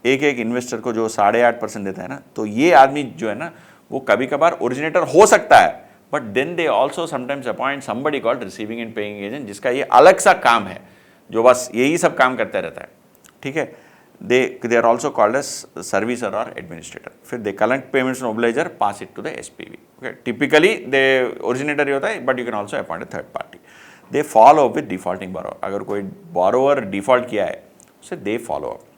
एक एक इन्वेस्टर को जो 8.5% देता है ना, तो ये आदमी जो है ना वो कभी कभार ओरिजिनेटर हो सकता है, but then they also sometimes appoint somebody called receiving and paying agent, जिसका ये अलग सा काम है, जो बस यही सब काम करता रहता है, ठीक है। they are also called as servicer or administrator. फिर they collect payments from obliger, pass it to the SPV. Okay, typically they originator ही होता है, but you can also appoint a third party. They follow up with defaulting borrower. अगर कोई borrower default किया है, उसे they follow up.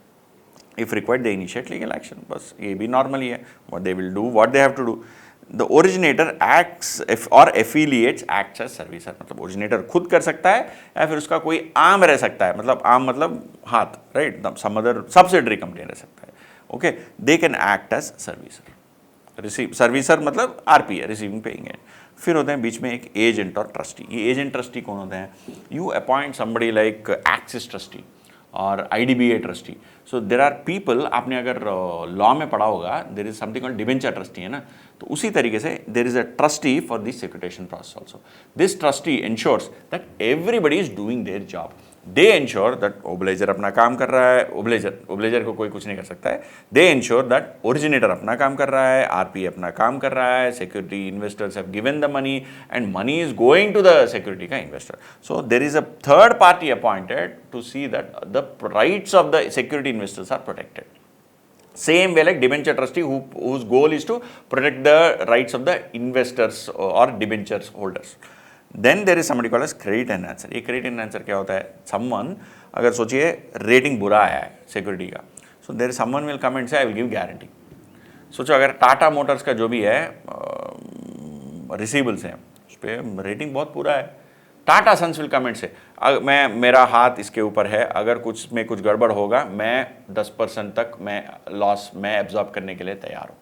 If required, they initiate legal action. बस ये भी normal ही है. What they will do, what they have to do. The originator acts or affiliates acts as servicer. मतलब originator खुद कर सकता है या फिर उसका कोई आर्म रह सकता है, मतलब आर्म मतलब हाथ, right, some other subsidiary company रह सकता है, okay, they can act as servicer. सर्विसर मतलब RPA, रिसीविंग पेइंग एजेंट। फिर होते हैं बीच में एक एजेंट और ट्रस्टी। ये एजेंट ट्रस्टी कौन होते हैं? You appoint somebody like Axis trustee और IDBI trustee. So there are people, आपने अगर लॉ में पढ़ा होगा, there is something called debenture trustee, है ना, तो उसी तरीके से there is a trustee for this securitization process also. This trustee ensures that everybody is doing their job. They ensure that obligor अपना काम कर रहा है, ओब्लेजर को कोई कुछ नहीं कर सकता है। दे इंश्योर दैट ओरिजिनेटर अपना काम कर रहा है, RPA अपना काम कर रहा है, security investors have given the money and money is going to the security का investor. So there is a third party appointed to see that the rights of the security investors are protected. Same way like debenture trustee whose goal is to protect the rights of the investors or debentures holders. Then there is somebody called as credit enhancer. ये credit enhancer क्या होता है? Someone, अगर सोचिए rating बुरा है security का, so there is someone will come and say I will give guarantee. सोचो अगर टाटा मोटर्स का जो भी है रिसीवेबल्स हैं, उस पर रेटिंग बहुत बुरा है, टाटा सन्स विल कमेंट से मेरा हाथ इसके ऊपर है, अगर कुछ में कुछ गड़बड़ होगा मैं 10% तक मैं लॉस मैं एब्जॉर्ब करने के लिए तैयार हूँ।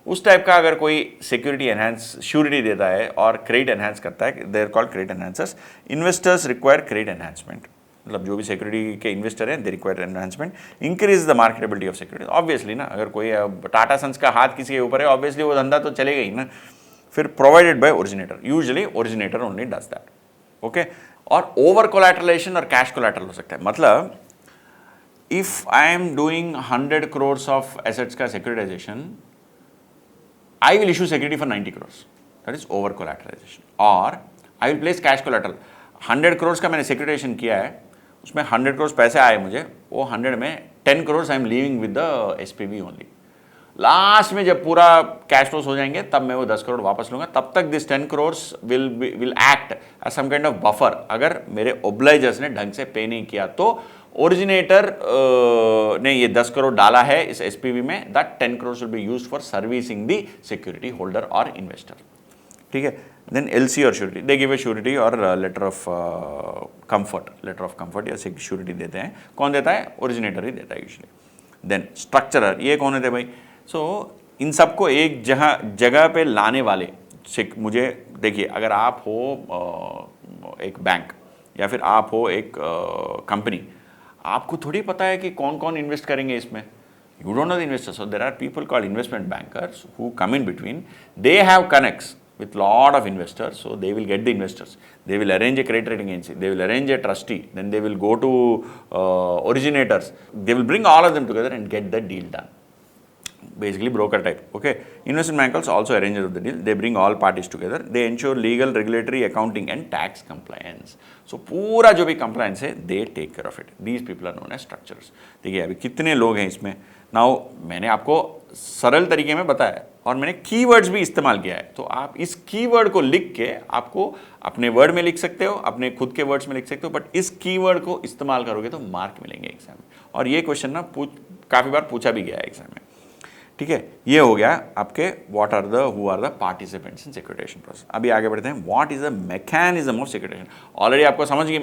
उस टाइप का अगर कोई सिक्योरिटी एनहांस श्योरिटी देता है और क्रेडिट एनहांस करता है, they are called credit enhancers. Investors require credit enhancement, मतलब जो भी सिक्योरिटी के इन्वेस्टर हैं they require enhancement, increase the marketability of security. Obviously ना, अगर कोई टाटा सन्स का हाथ किसी के ऊपर है, ऑब्वियसली वो धंधा तो चलेगा ही ना। फिर provided by originator, usually originator only does that, okay. और ओवर कोलैटरलाइजेशन और कैश कोलैटरल हो सकता है, मतलब if I am doing 100 crores of assets का securitisation, I will issue security for 90 crores. That is over collateralization. Or I will place cash collateral. 100 crores का मैंने securitisation किया है, उसमें 100 crores पैसे आए मुझे, वो 100 में 10 crores I am leaving with the SPV only. Last में जब पूरा कैश फ्लोस हो जाएंगे तब मैं वो 10 करोड़ वापस लूंगा, तब तक this 10 crores will act as some kind of buffer. अगर मेरे ओब्लाइजर्स ने ढंग से पे नहीं किया तो ओरिजिनेटर ने ये 10 करोड़ डाला है इस SPV में, that 10 crores will be used for servicing the security holder और इन्वेस्टर, ठीक है। देन LC और surety, they give a surety और लेटर ऑफ कंफर्ट या श्योरिटी देते हैं। कौन देता है? ओरिजिनेटर ही देता है यूजुअली। देन स्ट्रक्चरर, ये कौन है भाई? सो इन सबको एक जगह पे लाने वाले, मुझे देखिए, अगर आप हो एक बैंक या फिर आप हो एक कंपनी, आपको थोड़ी पता है कि कौन कौन इन्वेस्ट करेंगे इसमें। You don't know the investors, so there are people called investment bankers who come in between. They have connects with lot of investors, so they will get the investors, they will arrange a credit rating agency, they will arrange a trustee, then they will go to originators, they will bring all of them together and get the deal done. Basically broker type, okay. Investment bankers also arrangers of the deal, they bring all parties together, they ensure legal, regulatory, accounting and tax compliance. So पूरा जो भी compliance है, they take care of it. These people are known as structurers. देखिए अभी कितने लोग हैं इसमें। नाउ मैंने आपको सरल तरीके में बताया और मैंने कीवर्ड्स भी इस्तेमाल किया है, तो आप इस कीवर्ड को लिख के आपको अपने वर्ड में लिख सकते हो, अपने खुद के वर्ड्स में लिख सकते हो, बट इस कीवर्ड को इस्तेमाल करोगे तो मार्क मिलेंगे एग्जाम में। और ये क्वेश्चन ना काफ़ी बार पूछा भी गया है एग्जाम में, ठीक है। ये हो गया आपके what are the who are the participants in securitisation process. अभी आगे बढ़ते हैं, what is the mechanism of securitisation. Already आपको समझ गई,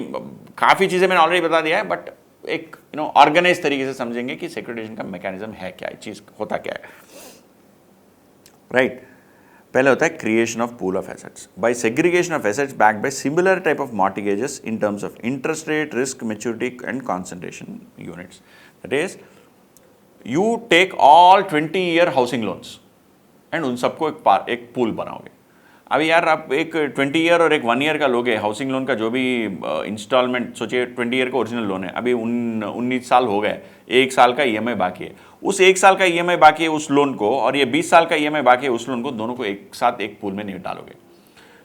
काफ़ी चीज़ें मैंने ऑलरेडी बता दिया है, बट एक ऑर्गेनाइज तरीके से समझेंगे कि सिक्योरिटाइजेशन का मैकेनिज्म है क्या, चीज़ होता क्या है, राइट। पहले होता है creation of pool of assets by segregation of assets backed by similar type of mortgages in terms of interest rate, risk, maturity and concentration units. That is you take all 20-year housing loans and उन सबको एक pool बनाओगे। अभी यार आप एक 20 year और एक 1 ईयर का लोगे हाउसिंग लोन का जो भी इंस्टॉलमेंट, सोचिए 20 ईयर का ओरिजिनल लोन है, अभी 19 साल हो गए, 1 साल का ईएमआई बाकी है, उस 1 साल का ईएमआई बाकी है उस लोन को, और ये 20 साल का ईएमआई बाकी है उस लोन को, दोनों को एक साथ एक पूल में नहीं डालोगे।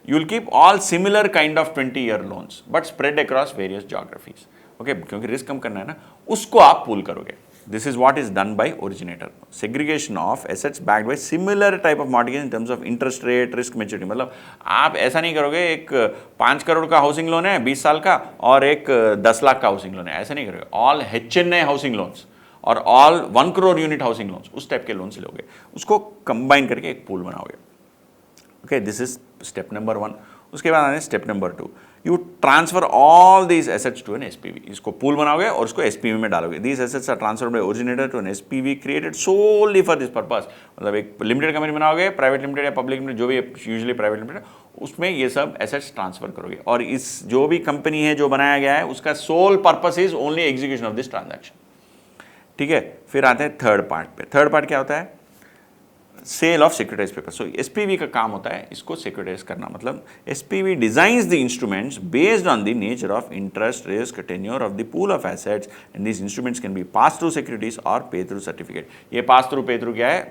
You will keep all similar kind of 20 year loans but spread across various geographies, okay, क्योंकि रिस्क कम करना है ना, उसको आप पूल करोगे। This is what is done by originator. Segregation of assets backed by similar type of mortgage in terms of interest rate, risk maturity. मतलब आप ऐसा नहीं करोगे एक 5 करोड़ का हाउसिंग लोन है 20 साल का और एक 10 लाख का हाउसिंग लोन है, ऐसा नहीं करोगे। ऑल HNI हाउसिंग लोन्स और all 1 crore unit housing loans, उस टाइप के लोन्स लोगे, उसको कंबाइन करके एक पूल बनाओगे। Okay, this is step number 1। उसके बाद आने step number 2, you transfer all these assets to an SPV. इसको पूल बनाओगे और उसको एसपीवी में डालोगे। These assets are transferred by originator to an SPV created solely for this purpose. मतलब एक लिमिटेड कंपनी बनाओगे, प्राइवेट लिमिटेड या पब्लिक लिमिटेड, जो भी यूजुअली प्राइवेट लिमिटेड, उसमें ये सब एसेट्स ट्रांसफर करोगे। और इस जो भी कंपनी है जो बनाया गया है उसका sole purpose is only execution of this transaction. ठीक है, फिर आते हैं थर्ड पार्ट पे। थर्ड पार्ट क्या होता है? Sale of securitise paper. So SPV का काम होता है इसको सिक्योरिटाइज करना। मतलब SPV designs the instruments based on the nature of interest, risk, tenure of the pool of assets and these instruments can be pass through securities और pay through certificate. ये pass through पे through क्या है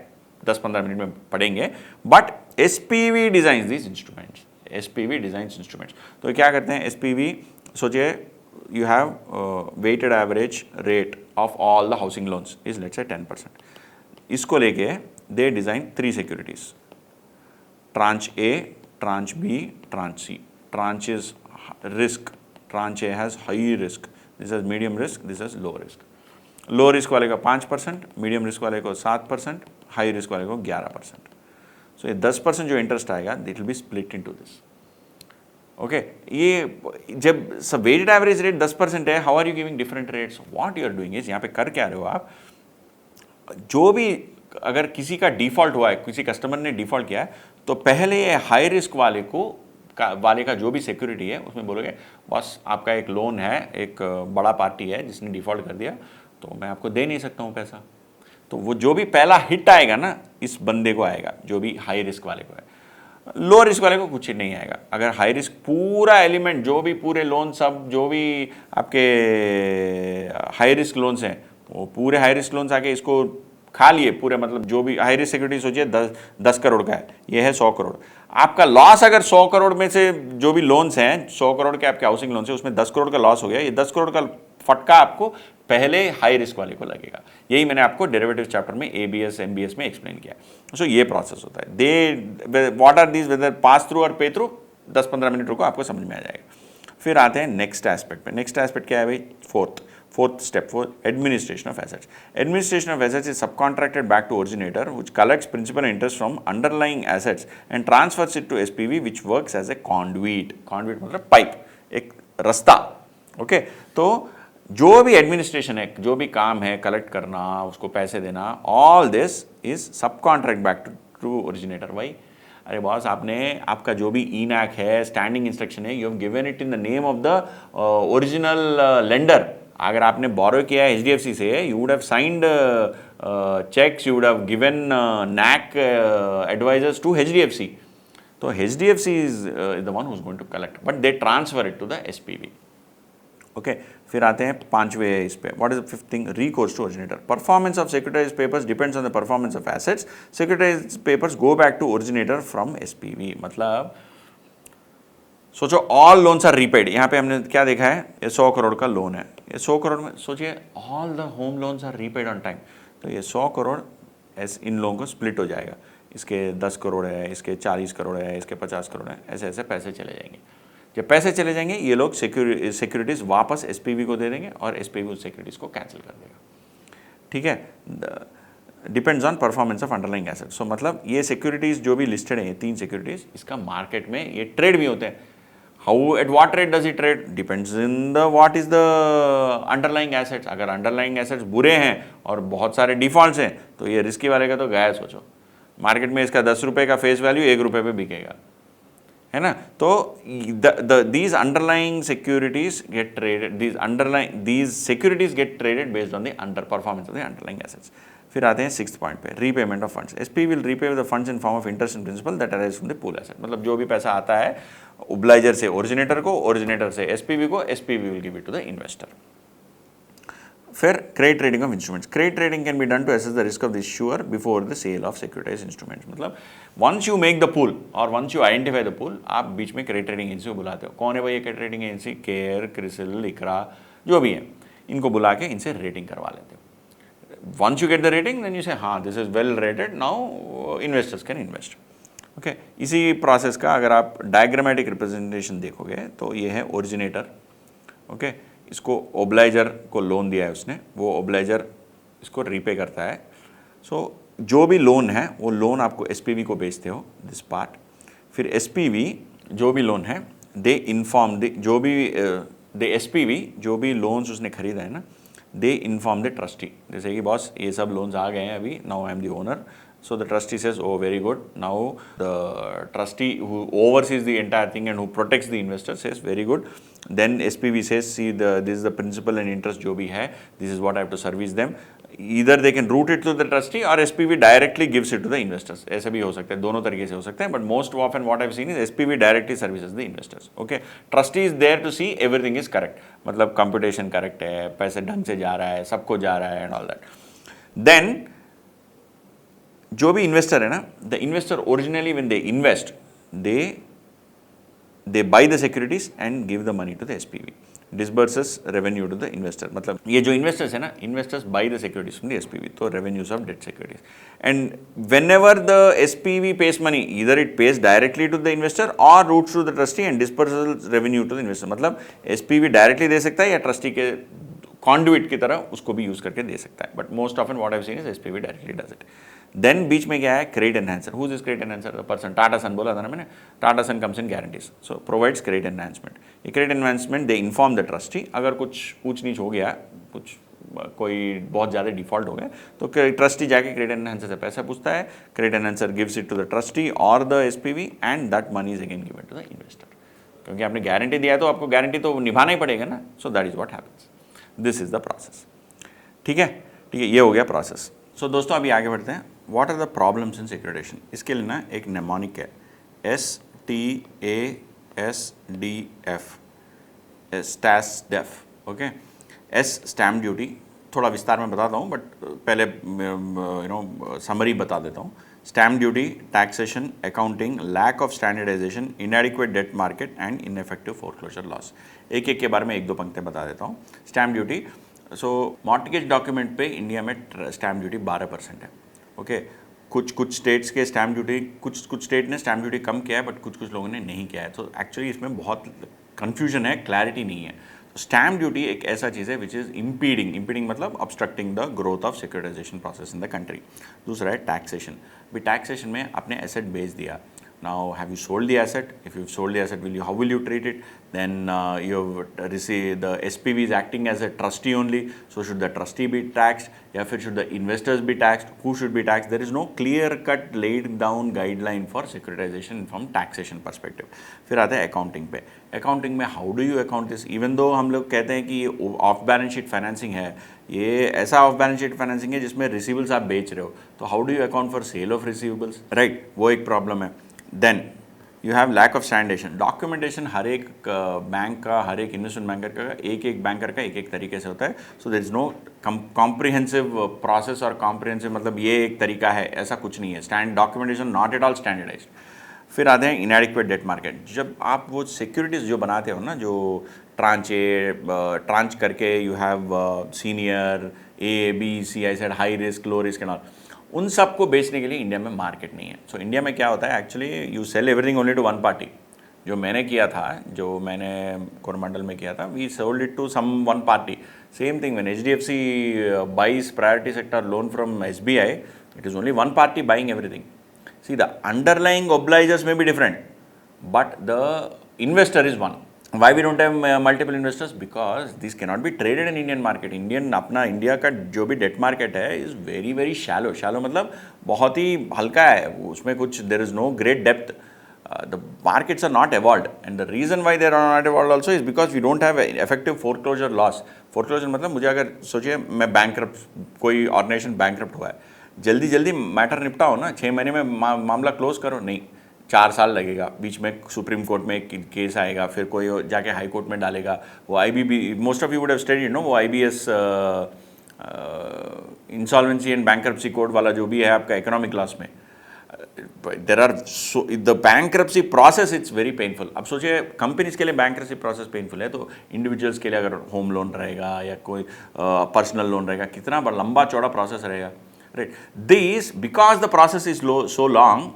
10-15 minute में पढ़ेंगे, but SPV designs these instruments. SPV designs instruments तो क्या करते हैं एसपीवी? सोचिए you have weighted average rate of all the housing loans is let's say 10%. इसको लेके they design 3 securities, tranche A, tranche B, tranche C. Tranche is risk, tranche A has high risk, this has medium risk, this has low risk. Low risk वाले का 5%, medium risk वाले को 7%, high risk वाले को 11%. So ये 10% जो interest आएगा it will be split into this. Okay, ये जब सब वेटेड एवरेज रेट 10% है, how are you giving different rates? What you are doing is, यहाँ पे कर क्या रहे हो आप, जो भी अगर किसी का डिफॉल्ट हुआ है, किसी कस्टमर ने डिफॉल्ट किया है, तो पहले ये हाई रिस्क वाले का जो भी सिक्योरिटी है उसमें बोलोगे बस आपका एक लोन है, एक बड़ा पार्टी है जिसने डिफॉल्ट कर दिया, तो मैं आपको दे नहीं सकता हूँ पैसा। तो वो जो भी पहला हिट आएगा ना इस बंदे को आएगा, जो भी हाई रिस्क वाले को है। लो रिस्क वाले को कुछ ही नहीं आएगा। अगर हाई रिस्क पूरा एलिमेंट, जो भी पूरे लोन सब जो भी आपके हाई रिस्क लोन्स हैं, वो पूरे हाई रिस्क लोन्स आके इसको खा लिए पूरे। मतलब जो भी हाई रिस्क सिक्योरिटी सोचिए 10 करोड़ का है, ये है 100 करोड़। आपका लॉस अगर 100 करोड़ में से जो भी लोन्स हैं, 100 करोड़ के आपके हाउसिंग लोन्स हैं, उसमें 10 करोड़ का लॉस हो गया, ये 10 करोड़ का फटका आपको पहले हाई रिस्क वाले को लगेगा। यही मैंने आपको डेरिवेटिव चैप्टर में एबीएस एमबीएस में एक्सप्लेन किया। सो ये प्रोसेस होता है। They what are these, whether pass through or pay through, 10-15 minute रुको, आपको समझ में आ जाएगा। फिर आते हैं नेक्स्ट एस्पेक्ट पे। नेक्स्ट एस्पेक्ट क्या है भाई? Fourth step for administration of assets. Administration of assets is subcontracted back to originator which collects principal and interest from underlying assets and transfers it to SPV which works as a conduit. Conduit मतलब pipe, एक रास्ता। Okay, तो जो भी administration है, जो भी काम है, कलेक्ट करना, उसको पैसे देना, ऑल दिस इज सब कॉन्ट्रैक्ट बैक टू ओरिजिनेटर। भाई अरे बॉस, आपका जो भी ईनैक है, स्टैंडिंग इंस्ट्रक्शन है, you have given it in the name of the original lender. अगर आपने बोरो किया है HDFC से, you would have signed cheques, you would have given NAC advisers to HDFC। तो HDFC is the one who is going to collect, but they transfer it to the SPV। Okay, फिर आते हैं 5वें इस पे। What is the fifth thing? Recourse to originator. Performance of securitized papers depends on the performance of assets. Securitized papers go back to originator from SPV। मतलब सोचो all loans are repaid. यहाँ पे हमने क्या देखा है? ये 100 करोड़ का लोन है, ये 100 करोड़ में सोचिए all the home loans are repaid on time. तो ये 100 करोड़ इन लोगों को स्प्लिट हो जाएगा, इसके 10 करोड़ है, इसके 40 करोड़ है, इसके 50 करोड़ है, ऐसे ऐसे पैसे चले जाएंगे। जब पैसे चले जाएंगे, ये लोग सिक्योरिटीज वापस SPV को दे देंगे और SPV उस सिक्योरिटीज को कैंसिल कर देगा। ठीक है, depends on performance of underlying asset. So मतलब ये सिक्योरिटीज जो भी लिस्टेड है, ये 3 सिक्योरिटीज, इसका मार्केट में ये ट्रेड भी होते हैं। How at what rate does it trade? Depends in the what is the underlying assets. अगर अंडरलाइंग एसेट्स बुरे हैं और बहुत सारे डिफॉल्ट्स हैं, तो ये रिस्की वाले का तो गया। सोचो मार्केट में इसका 10 रुपये का फेस वैल्यू 1 रुपये पे बिकेगा, है ना। तो these underlying securities get traded, these securities get traded based on the performance of the underlying assets. फिर आते हैं 6th पॉइंट पे, repayment of funds. SPV will repay the funds in form of interest and principal that arise from the pool asset. मतलब जो भी पैसा आता है ओब्लाइजर से ओरिजिनेटर को, ओरिजिनेटर से एसपीवी को, SPV will give it to the investor. फिर credit trading of instruments. Credit trading can be done to assess the risk of the issuer before the sale of securitized instruments. मतलब once you make the pool और once you identify the pool, आप बीच में credit trading agency को बुलाते हो। कौन है भाई ये credit trading agency? CARE, CRISIL, ICRA, जो भी है, इनको बुला के इनसे रेटिंग करवा लेते हो। Once you get the rating then you say हाँ this is well rated, now investors can invest. Okay, इसी प्रोसेस का अगर आप डायग्रामेटिक रिप्रेजेंटेशन देखोगे तो ये है ओरिजिनेटर। ओके, इसको ओब्लाइजर को लोन दिया है उसने, वो ओब्लाइजर इसको रीपे करता है। सो जो भी लोन है वो लोन आपको एसपीवी को बेचते हो, दिस पार्ट। फिर एसपीवी जो भी लोन है दे इन्फॉर्म द जो भी एसपीवी जो भी लोन्स उसने खरीदा है ना, दे इन्फॉर्म द ट्रस्टी। जैसे कि बॉस ये सब लोन्स आ गए हैं अभी, now I am the owner. So the trustee says, oh very good, now the trustee who oversees the entire thing and who protects the investor says very good. Then SPV says, see this is the principal and interest जो भी है, this is what I have to service them. Either they can route it to the trustee or SPV directly gives it to the investors. ऐसे भी हो सकता है, दोनों तरीके से हो सकता है, but most often what I've seen is SPV directly services the investors. Okay, trustee is there to see everything is correct, मतलब computation correct है, पैसे ढंग से जा रहा है, सबको जा रहा है and all that. Then जो भी इन्वेस्टर है ना, the investor originally when they invest they buy the securities and give the money to the SPV, disburses revenue to the investor. मतलब ये जो इन्वेस्टर्स है ना, investors buy the securities from the SPV, तो revenues of debt securities. And whenever the SPV pays money, either it pays directly to the investor or routes to the trustee and disburses revenue to the investor. मतलब SPV directly दे सकता है या trustee के conduit की तरह उसको भी use करके दे सकता है, but most often what I have seen is SPV directly does it. Then बीच में क्या है, credit enhancer. Who is this credit enhancer? The person, Tata son बोला था ना मैंने, Tata son comes in guarantees, so provides credit enhancement. ये credit enhancement they inform the trustee, अगर कुछ ऊंच नीच हो गया, कुछ कोई बहुत ज़्यादा डिफॉल्ट हो गए तो ट्रस्टी जाके क्रेडिट एनहांसर से पैसा पूछता है, credit enhancer gives it to the trustee or the SPV and that money is again given to the investor. क्योंकि आपने गारंटी दिया है तो आपको गारंटी तो निभाना ही पड़ेगा ना, so that is what happens, this is the process. ठीक है, ये हो गया प्रोसेस। सो दोस्तों अभी आगे बढ़ते हैं। What are the problems in securitization? इसके लिए ना एक नेमोनिक है, STASDF, STASDF। Okay, S stamp duty, थोड़ा विस्तार में बताता हूँ बट पहले समरी बता देता हूँ। Stamp duty, taxation, accounting, lack of standardization, inadequate debt market and ineffective foreclosure laws. एक एक के बारे में एक दो पंक्तियाँ बता देता हूँ। स्टैम्प ड्यूटी, सो मॉर्टगेज डॉक्यूमेंट पे इंडिया में स्टैम्प ड्यूटी 12% है। ओके, कुछ स्टेट्स के स्टैम्प ड्यूटी, कुछ स्टेट ने स्टैम्प ड्यूटी कम किया है बट कुछ लोगों ने नहीं किया है, तो एक्चुअली इसमें बहुत कन्फ्यूजन है, क्लैरिटी नहीं है। स्टैम्प ड्यूटी एक ऐसा चीज़ है विच इज़ इम्पीडिंग मतलब obstructing the growth of securitization process in the country. दूसरा है टैक्सेशन। भी टैक्सेशन में आपने एसेट बेच दिया, now have you sold the asset? If you've sold the asset, how will you treat it? Then you've received, the SPV is acting as a trustee only, so should the trustee be taxed? या फिर should the investors be taxed? Who should be taxed? There is no clear cut laid down guideline for securitization from taxation perspective. फिर आता है accounting पे। accounting में how do you account this? Even though हम लोग कहते हैं कि ये off balance sheet financing है, ये ऐसा off balance sheet financing है जिसमें receivables आप बेच रहे हो, तो how do you account for sale of receivables? Right, वो एक problem है। Then you have lack of standardization. Documentation हर एक बैंक का, हर एक इन्वेस्टमेंट बैंकर का, एक बैंकर का एक तरीके से होता है, so there is no comprehensive process और कॉम्प्रिहेंसिव मतलब ये एक तरीका है, ऐसा कुछ नहीं है। Documentation not at all standardized. फिर आते हैं इनएडिक्वेट डेट मार्केट। जब आप वो सिक्योरिटीज़ जो बनाते हो ना, जो ट्रांच करके you have senior A, B, C, I said high risk, low risk and all, उन सब को बेचने के लिए इंडिया में मार्केट नहीं है। सो इंडिया में क्या होता है, actually you sell everything only to one party. जो मैंने किया था, जो मैंने कोरमंडल में किया था, we sold it to some one party. Same thing when HDFC buys priority sector loan from SBI, it is only one party buying everything. See, the underlying obligors may be different, but the investor is one. Why we don't have multiple investors? Because this cannot be traded in Indian market. अपना India का जो भी debt market है is very shallow मतलब बहुत ही हल्का है, उसमें कुछ there is no great depth. the markets are not evolved, and the reason why they are not evolved also is because we don't have effective foreclosure laws. Foreclosure मतलब मुझे अगर सोचिए मैं bankrupt, कोई ऑर्गेनाइजेशन bankrupt हुआ है, जल्दी जल्दी मैटर निपटाओ ना, 6 महीने में मामला क्लोज करो, नहीं 4 साल लगेगा, बीच में सुप्रीम कोर्ट में एक केस आएगा, फिर कोई जाके हाई कोर्ट में डालेगा, वो IBB, most of you would have studied no, वो IBS insolvency and bankruptcy code वाला जो भी है आपका इकोनॉमिक क्लास में, there are the bankruptcy process it's very painful. अब सोचिए कंपनीज के लिए बैंक्रप्सी प्रोसेस पेनफुल है, तो इंडिविजुअल्स के लिए अगर होम लोन रहेगा या कोई पर्सनल लोन रहेगा, कितना लंबा चौड़ा प्रोसेस रहेगा, right. This because the process is so long,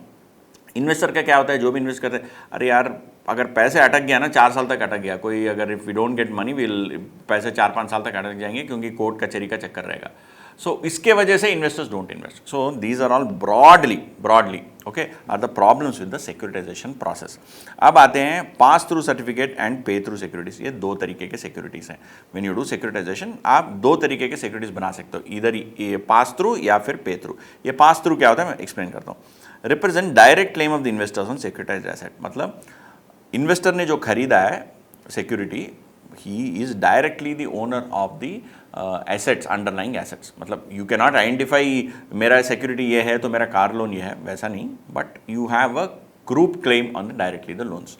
investor का क्या होता है, जो भी इन्वेस्ट करते हैं, अरे यार अगर पैसे अटक गया ना, 4 साल तक अटक गया कोई, अगर if we don't get money will, पैसे 4-5 साल तक अटक जाएंगे क्योंकि कोर्ट कचहरी का चक्कर रहेगा. सो इसके वजह से investors don't invest. So these are all broadly okay are the problems with the securitization process. अब आते हैं pass through certificate and pay through securities. ये 2 तरीके के सिक्योरिटीज हैं. व्हेन यू डू सिक्योरिटाइजेशन आप 2 तरीके के सिक्योरिटीज बना सकते हो, इधर ये पास थ्रू या फिर पे थ्रू. ये पास थ्रू क्या होता है मैं एक्सप्लेन करता हूँ. Represent direct claim of the investors on सिक्योरिटाइज्ड asset. मतलब इन्वेस्टर ने जो खरीदा है security, he is directly the owner of the assets, underlying assets. मतलब यू कैन नॉट आइडेंटिफाई मेरा सिक्योरिटी ये है तो मेरा कार लोन ये है, वैसा नहीं, but you have a group claim on directly the loans.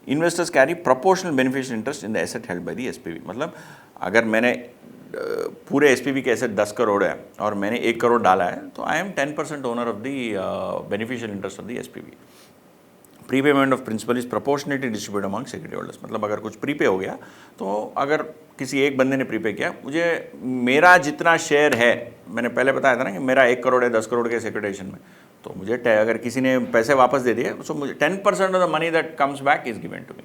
Investors carry proportional beneficial interest in the asset held by the SPV. मतलब अगर मैंने पूरे एसपीवी के एसेट 10 करोड़ है और मैंने 1 करोड़ डाला है, तो I am 10% owner of the beneficial interest of the SPV. Prepayment of principal is proportionately distributed among security holders. मतलब अगर कुछ प्रीपे हो गया, तो अगर किसी एक बंदे ने प्रीपे किया, मुझे मेरा जितना शेयर है, मैंने पहले बताया था ना कि मेरा 1 करोड़ है 10 करोड़ के सिक्योरिटाइजेशन में, तो मुझे अगर किसी ने पैसे वापस दे दिए, तो मुझे 10% of the money that comes back is given to me.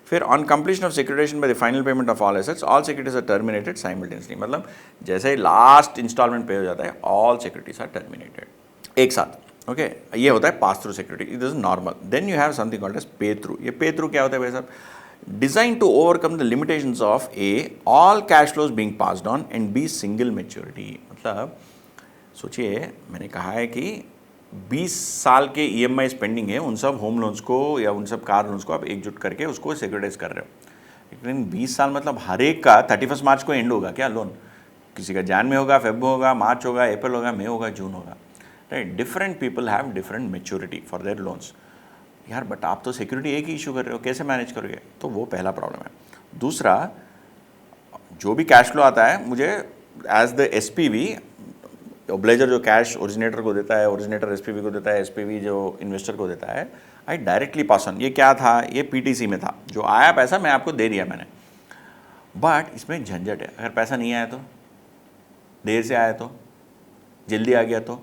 फिर on completion of securitization by the final payment of all assets, all securities are terminated simultaneously. मतलब जैसे ही लास्ट इंस्टॉलमेंट पे हो जाता है, ऑल सिक्योरिटीज आर टर्मिनेटेड एक साथ. Okay ये होता है pass through security, it is normal. Then you have something called as pay through. ये पे थ्रू क्या होता है भाई साहब? Design to overcome the limitations of a, all cash flows being passed on, and B single maturity. मतलब सोचिए मैंने कहा है कि 20 साल के EMI पेंडिंग है, उन सब होम लोन्स को या उन सब कार लोन्स को आप एकजुट करके उसको सिक्योरिटाइज कर रहे हो. लेकिन 20 साल मतलब हर एक का 31 मार्च को एंड होगा क्या लोन? किसी का जैन में होगा, फेब होगा, मार्च होगा, अप्रैल होगा, मई होगा, जून होगा, right. Different people have different maturity for their loans. यार बट आप तो सिक्योरिटी एक ही इशू कर रहे हो, कैसे मैनेज करोगे? तो वो पहला प्रॉब्लम है. दूसरा, जो भी कैश फ्लो आता है, मुझे एज द एसपीवी, ओब्लेजर जो कैश ओरिजिनेटर को देता है, ओरिजिनेटर एसपीवी को देता है, एसपीवी जो इन्वेस्टर को देता है, आई डायरेक्टली पास ऑन. ये क्या था? ये पीटीसी में था, जो आया पैसा मैं आपको दे दिया मैंने. बट इसमें झंझट है, अगर पैसा नहीं आया तो, देर से आया तो, जल्दी आ गया तो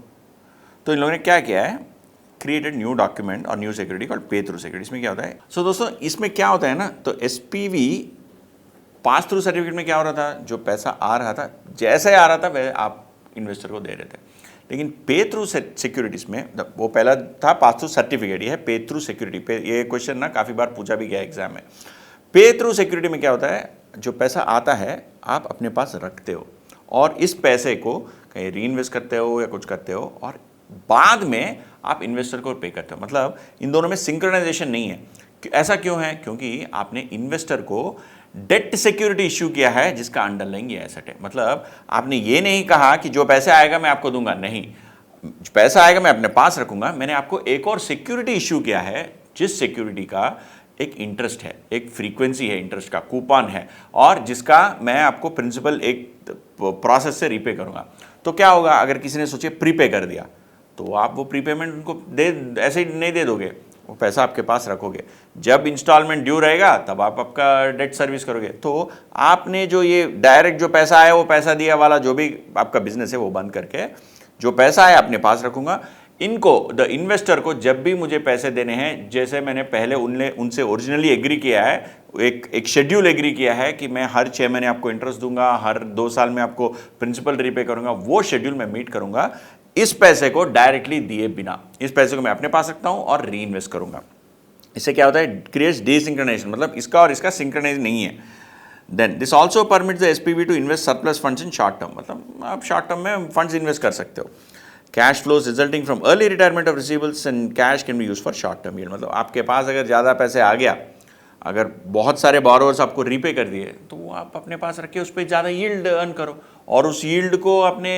इन लोगों ने क्या किया है, क्रिएटेड न्यू डॉक्यूमेंट और न्यू सिक्योरिटी कॉल्ड पे थ्रू सिक्योरिटी. इसमें क्या होता है? सो दोस्तों इसमें क्या होता है ना, तो एसपीवी पास थ्रू सर्टिफिकेट में क्या हो रहा था, जो पैसा आ रहा था जैसे आ रहा था वह आप इन्वेस्टर को दे रहे थे. लेकिन पे थ्रू सिक्योरिटीज में, वो पहला था पास थ्रू सर्टिफिकेट, ये है पे थ्रू सिक्योरिटी. पे ये क्वेश्चन ना काफ़ी बार पूछा भी गया एग्जाम में. पे थ्रू सिक्योरिटी में क्या होता है, जो पैसा आता है आप अपने पास रखते हो और इस पैसे को कहीं री इन्वेस्ट करते हो या कुछ करते हो, और बाद में आप इन्वेस्टर को पे करते हो. मतलब इन दोनों में सिंक्रोनाइजेशन नहीं है. ऐसा क्यों है? क्योंकि आपने इन्वेस्टर को डेट सिक्योरिटी इश्यू किया है जिसका अंडरलाइंग ये एसेट है. मतलब आपने ये नहीं कहा कि जो पैसे आएगा मैं आपको दूंगा, नहीं, पैसा आएगा मैं अपने पास रखूंगा. मैंने आपको एक और सिक्योरिटी इश्यू किया है जिस सिक्योरिटी का एक इंटरेस्ट है, एक फ्रीक्वेंसी है इंटरेस्ट का, कूपन है, और जिसका मैं आपको प्रिंसिपल एक प्रोसेस से रीपे करूंगा. तो क्या होगा, अगर किसी ने सोचे प्रीपे कर दिया, तो आप वो प्रीपेमेंट उनको ऐसे ही नहीं दे दोगे, वो पैसा आपके पास रखोगे. जब इंस्टॉलमेंट ड्यू रहेगा तब आप आपका डेट सर्विस करोगे. तो आपने जो ये डायरेक्ट जो पैसा आया वो पैसा दिया वाला जो भी आपका बिजनेस है वो बंद करके जो पैसा आया अपने पास रखूंगा. इनको द इन्वेस्टर को जब भी मुझे पैसे देने हैं, जैसे मैंने पहले उनसे ओरिजिनली एग्री किया है, एक शेड्यूल एग्री किया है कि मैं हर 6 महीने आपको इंटरेस्ट दूंगा, हर 2 साल में आपको प्रिंसिपल रीपे करूंगा, वो शेड्यूल मैं मीट करूंगा. इस पैसे को डायरेक्टली दिए बिना, इस पैसे को मैं अपने पास रखता हूं और री इन्वेस्ट करूंगा. इससे क्या होता है, क्रिएट्स डिसिंक्रोनाइजेशन. मतलब इसका और इसका सिंक्रोनाइज नहीं है. Then this also permits the SPV to invest surplus funds in short term. मतलब आप शॉर्ट टर्म में फंड्स इन्वेस्ट कर सकते हो. Cash flows resulting from early retirement of receivables and cash can be use for short term yield. मतलब आपके पास अगर ज़्यादा पैसे आ गया, अगर बहुत सारे बोरोवर्स आपको रीपे कर दिए, तो वो आप अपने पास रखिए, उस पर ज़्यादा यील्ड अर्न करो, और उस यील्ड को अपने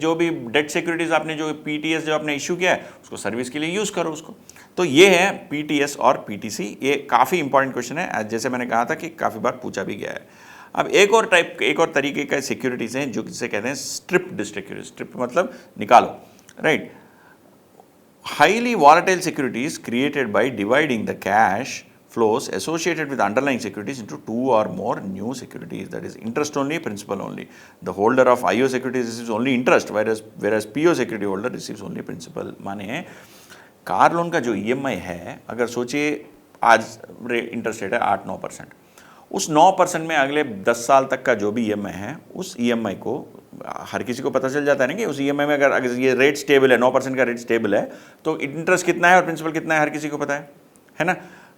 जो भी डेट सिक्योरिटीज़ आपने जो पीटीएस जो आपने इशू किया है उसको सर्विस के लिए यूज़ करो उसको। तो ये है पीटीएस और पीटीसी। ये काफ़ी इंपॉर्टेंट क्वेश्चन है, जैसे मैंने कहा था कि काफ़ी बार पूछा भी गया है। अब एक और तरीके का सिक्योरिटीज़ हैं जो जिसे कहते हैं स्ट्रिप्ड सिक्योरिटीज। स्ट्रिप मतलब निकालो, right. Highly volatile securities created by dividing the cash flows associated with underlying securities into two or more new securities, that is interest only, principal only. The holder of IO securities receives only interest, whereas PO security holder receives only principal. माने car loan का जो EMI है, अगर सोचिए आज interest rate है 8-9%, उस 9% में अगले 10 साल तक का जो भी EMI है, उस EMI को हर किसी को पता चल जाता है ना कि उस EMI में अगर ये रेट स्टेबल है, 9% का रेट स्टेबल है, तो इंटरेस्ट कितना है और प्रिंसिपल कितना है हर किसी को पता है ना।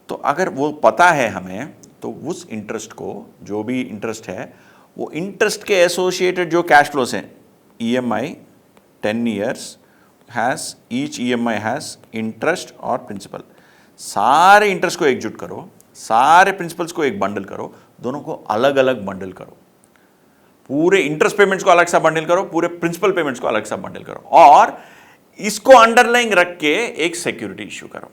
तो अगर वो पता है हमें, तो उस इंटरेस्ट को, जो भी इंटरेस्ट है, वो इंटरेस्ट के एसोसिएटेड जो कैश फ्लोस हैं, EMI 10 years has, each EMI has interest और प्रिंसिपल, सारे इंटरेस्ट को एकजुट करो, सारे प्रिंसिपल्स को एक बंडल करो, दोनों को अलग अलग बंडल करो, पूरे इंटरेस्ट पेमेंट्स को अलग सा बंडल करो, पूरे प्रिंसिपल पेमेंट्स को अलग सा बंडल करो, और इसको अंडरलाइंग रख के एक सिक्योरिटी इश्यू करो।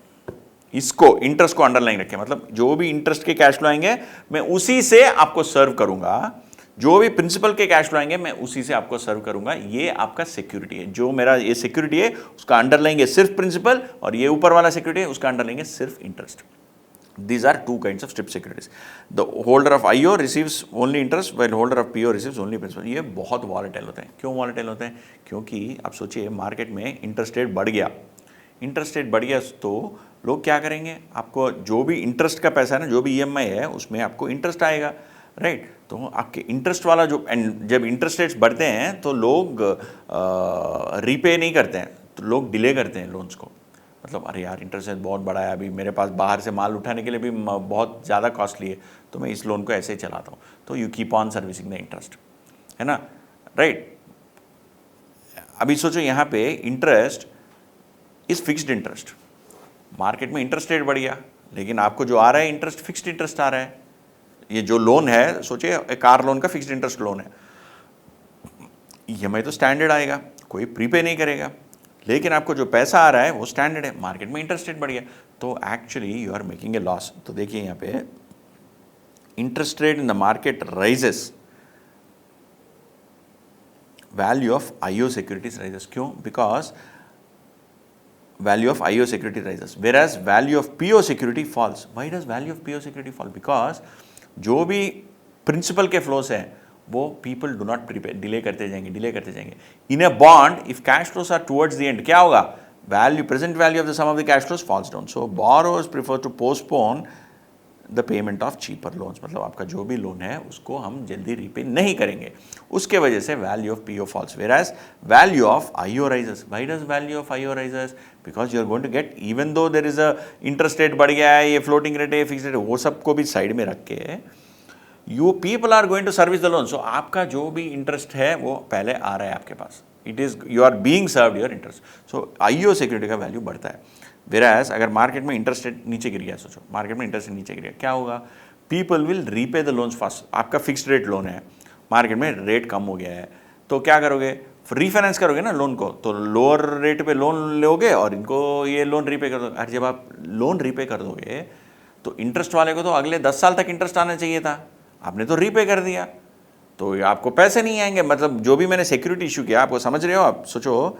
इसको इंटरेस्ट को अंडरलाइन रखें, मतलब जो भी इंटरेस्ट के कैश फ्लो आएंगे मैं उसी से आपको सर्व करूंगा, जो भी प्रिंसिपल के कैश फ्लो आएंगे मैं उसी से आपको सर्व करूंगा। ये आपका सिक्योरिटी है। जो मेरा ये सिक्योरिटी है उसका अंडरलाइन है सिर्फ प्रिंसिपल, और ये ऊपर वाला सिक्योरिटी है उसका अंडरलाइन है सिर्फ interest. These are two kinds of strip securities. The holder of IO receives only interest while holder of PO receives only principal. ये बहुत वॉलेटाइल होते हैं। क्यों वॉलेटाइल होते हैं? क्योंकि आप सोचिए मार्केट में इंटरेस्ट रेट बढ़ गया, तो लोग क्या करेंगे, आपको जो भी इंटरेस्ट का पैसा है ना, जो भी EMI है उसमें आपको इंटरेस्ट आएगा, राइट। तो आपके इंटरेस्ट वाला जो, एंड जब इंटरेस्ट रेट्स बढ़ते हैं तो लोग रीपे नहीं करते हैं, तो लोग डिले करते हैं लोन्स को। मतलब अरे यार इंटरेस्ट रेट बहुत बड़ा है, अभी मेरे पास बाहर से माल उठाने के लिए भी बहुत ज़्यादा कॉस्टली है, तो मैं इस लोन को ऐसे ही चलाता हूँ। तो you keep on servicing the interest, है ना, राइट। अभी सोचो यहाँ पे interest is fixed interest, market में इंटरेस्ट रेट बढ़ गया, लेकिन आपको जो आ रहा है इंटरेस्ट फिक्स्ड इंटरेस्ट आ रहा है। ये जो लोन है, सोचिए एक कार लोन का फिक्स्ड इंटरेस्ट लोन है, EMI तो स्टैंडर्ड आएगा, कोई प्रीपे नहीं करेगा, लेकिन आपको जो पैसा आ रहा है वो स्टैंडर्ड है, मार्केट में इंटरेस्ट रेट बढ़ गया, तो actually you are making a loss. तो देखिए यहाँ पे interest rate in the market rises, value of IO securities rises. क्यों? Because value of IO security rises, whereas value of PO security falls. Why does value of PO security fall? Because जो भी principal के flows हैं वो people do not prepay, delay करते जाएंगे। In a bond, if cash flows are towards the end, क्या होगा? Present value of the sum of the cash flows falls down. So borrowers prefer to postpone the payment of cheaper loans, मतलब आपका जो भी loan है उसको हम जल्दी रीपे नहीं करेंगे, उसके वजह से value of PO falls, whereas value of IO rises. Why does value of IO rises? Because you are going to get, even though there is a interest rate बढ़ गया है, ये फ्लोटिंग रेट है, फिक्स रेट है, वो सबको भी side में रख के you people are going to service the loan. So आपका जो भी इंटरेस्ट है वो पहले आ रहा है आपके पास, it is you are being served your interest. So IO security का वैल्यू बढ़ता है। वेराज अगर मार्केट में इंटरेस्ट रेट नीचे गिर गया, सोचो मार्केट में इंटरेस्ट रेट नीचे गिर गया, क्या होगा? People will repay the loans fast. आपका फिक्स्ड रेट लोन है, मार्केट में रेट कम हो गया है, तो क्या करोगे? रीफाइनेंस करोगे ना लोन को, तो लोअर रेट पे लोन लोगे और इनको ये लोन रीपे कर दोगे। अरे जब आप लोन रीपे कर दोगे तो इंटरेस्ट वाले को तो अगले 10 साल तक इंटरेस्ट आना चाहिए था, आपने तो रीपे कर दिया, तो आपको पैसे नहीं आएंगे। मतलब जो भी मैंने सिक्योरिटी इशू किया, आपको समझ रहे हो आप? सोचो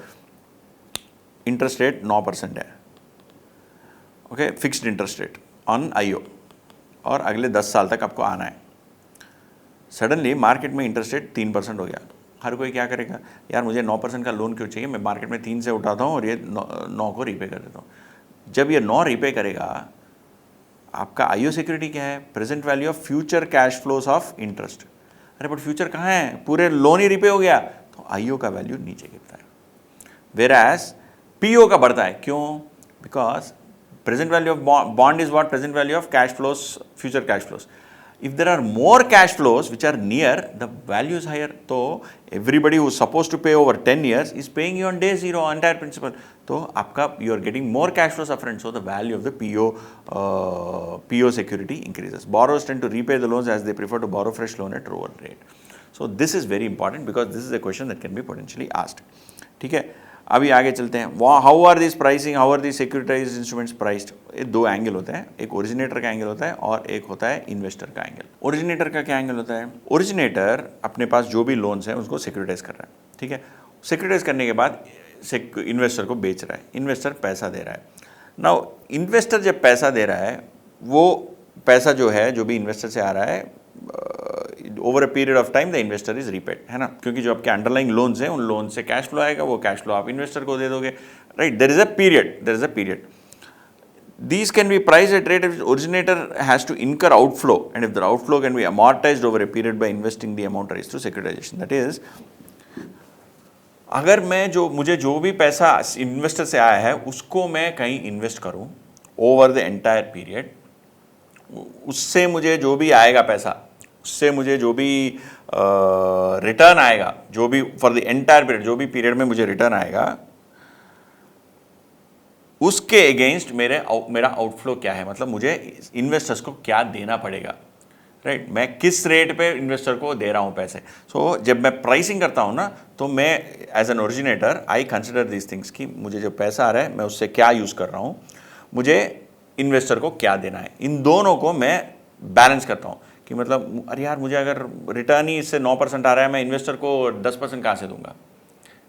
इंटरेस्ट रेट 9% है, okay, fixed interest rate on IO, और अगले 10 साल तक आपको आना है। सडनली मार्केट में इंटरेस्ट रेट 3% हो गया, हर कोई क्या करेगा? यार मुझे 9% का लोन क्यों चाहिए, मैं मार्केट में 3 से उठाता हूँ और ये 9 को रीपे कर देता हूँ। जब ये 9 रीपे करेगा, आपका IO सिक्योरिटी क्या है? Present value of future cash flows of interest. अरे बट फ्यूचर कहाँ है? पूरे लोन ही रीपे हो गया, तो IO का वैल्यू नीचे गिरता है, वेराज PO का बढ़ता है। क्यों? Because present value of bond is what? Present value of cash flows, future cash flows. If there are more cash flows which are near, the value is higher. So everybody who is supposed to pay over 10 years is paying you on day zero entire principal. So आपका you are getting more cash flows upfront, so the value of the PO security increases. Borrowers tend to repay the loans as they prefer to borrow fresh loan at lower rate. So this is very important because this is a question that can be potentially asked. ठीक है, अभी आगे चलते हैं. How are this pricing, how are this securitized instruments priced. ये दो angle होते हैं, एक ओरिजिनेटर का एंगल होता है और एक होता है इन्वेस्टर का एंगल. ओरिजिनेटर का क्या एंगल होता है? ओरिजिनेटर अपने पास जो भी लोन्स हैं उसको सिक्योरिटाइज कर रहा है. ठीक है, सिक्योरिटाइज करने के बाद इन्वेस्टर को बेच रहा है, इन्वेस्टर पैसा दे रहा है. नाउ इन्वेस्टर जब पैसा दे रहा है, वो पैसा जो है जो भी इन्वेस्टर से आ रहा है, over a period of time the investor is repaid, है ना, क्योंकि जो आपके अंडरलाइंग लोन्स हैं उन लोन से कैश फ्लो आएगा, वो कैश फ्लो आप इन्वेस्टर को दे दोगे, right. There is a period. These can be priced at rate which originator has to incur outflow, and if the outflow can be amortized over a period by investing the amount raised through securitization. That is, अगर मुझे जो भी पैसा investor से आया है उसको मैं कहीं इन्वेस्ट करूं ओवर द एंटायर पीरियड, उससे मुझे जो भी आएगा पैसा, उससे मुझे जो भी रिटर्न आएगा, जो भी फॉर द एंटायर पीरियड, जो भी पीरियड में मुझे रिटर्न आएगा, उसके अगेंस्ट मेरा आउटफ्लो क्या है, मतलब मुझे इन्वेस्टर्स को क्या देना पड़ेगा, राइट. मैं किस रेट पे इन्वेस्टर को दे रहा हूँ पैसे. सो जब मैं प्राइसिंग करता हूँ ना, तो मैं as an originator I consider this things कि मुझे जो पैसा आ रहा है मैं उससे क्या यूज़ कर रहा हूँ, मुझे इन्वेस्टर को क्या देना है. इन दोनों को मैं बैलेंस करता हूँ कि मतलब अरे यार, मुझे अगर रिटर्न ही इससे 9% आ रहा है, मैं इन्वेस्टर को 10% कहाँ से दूंगा,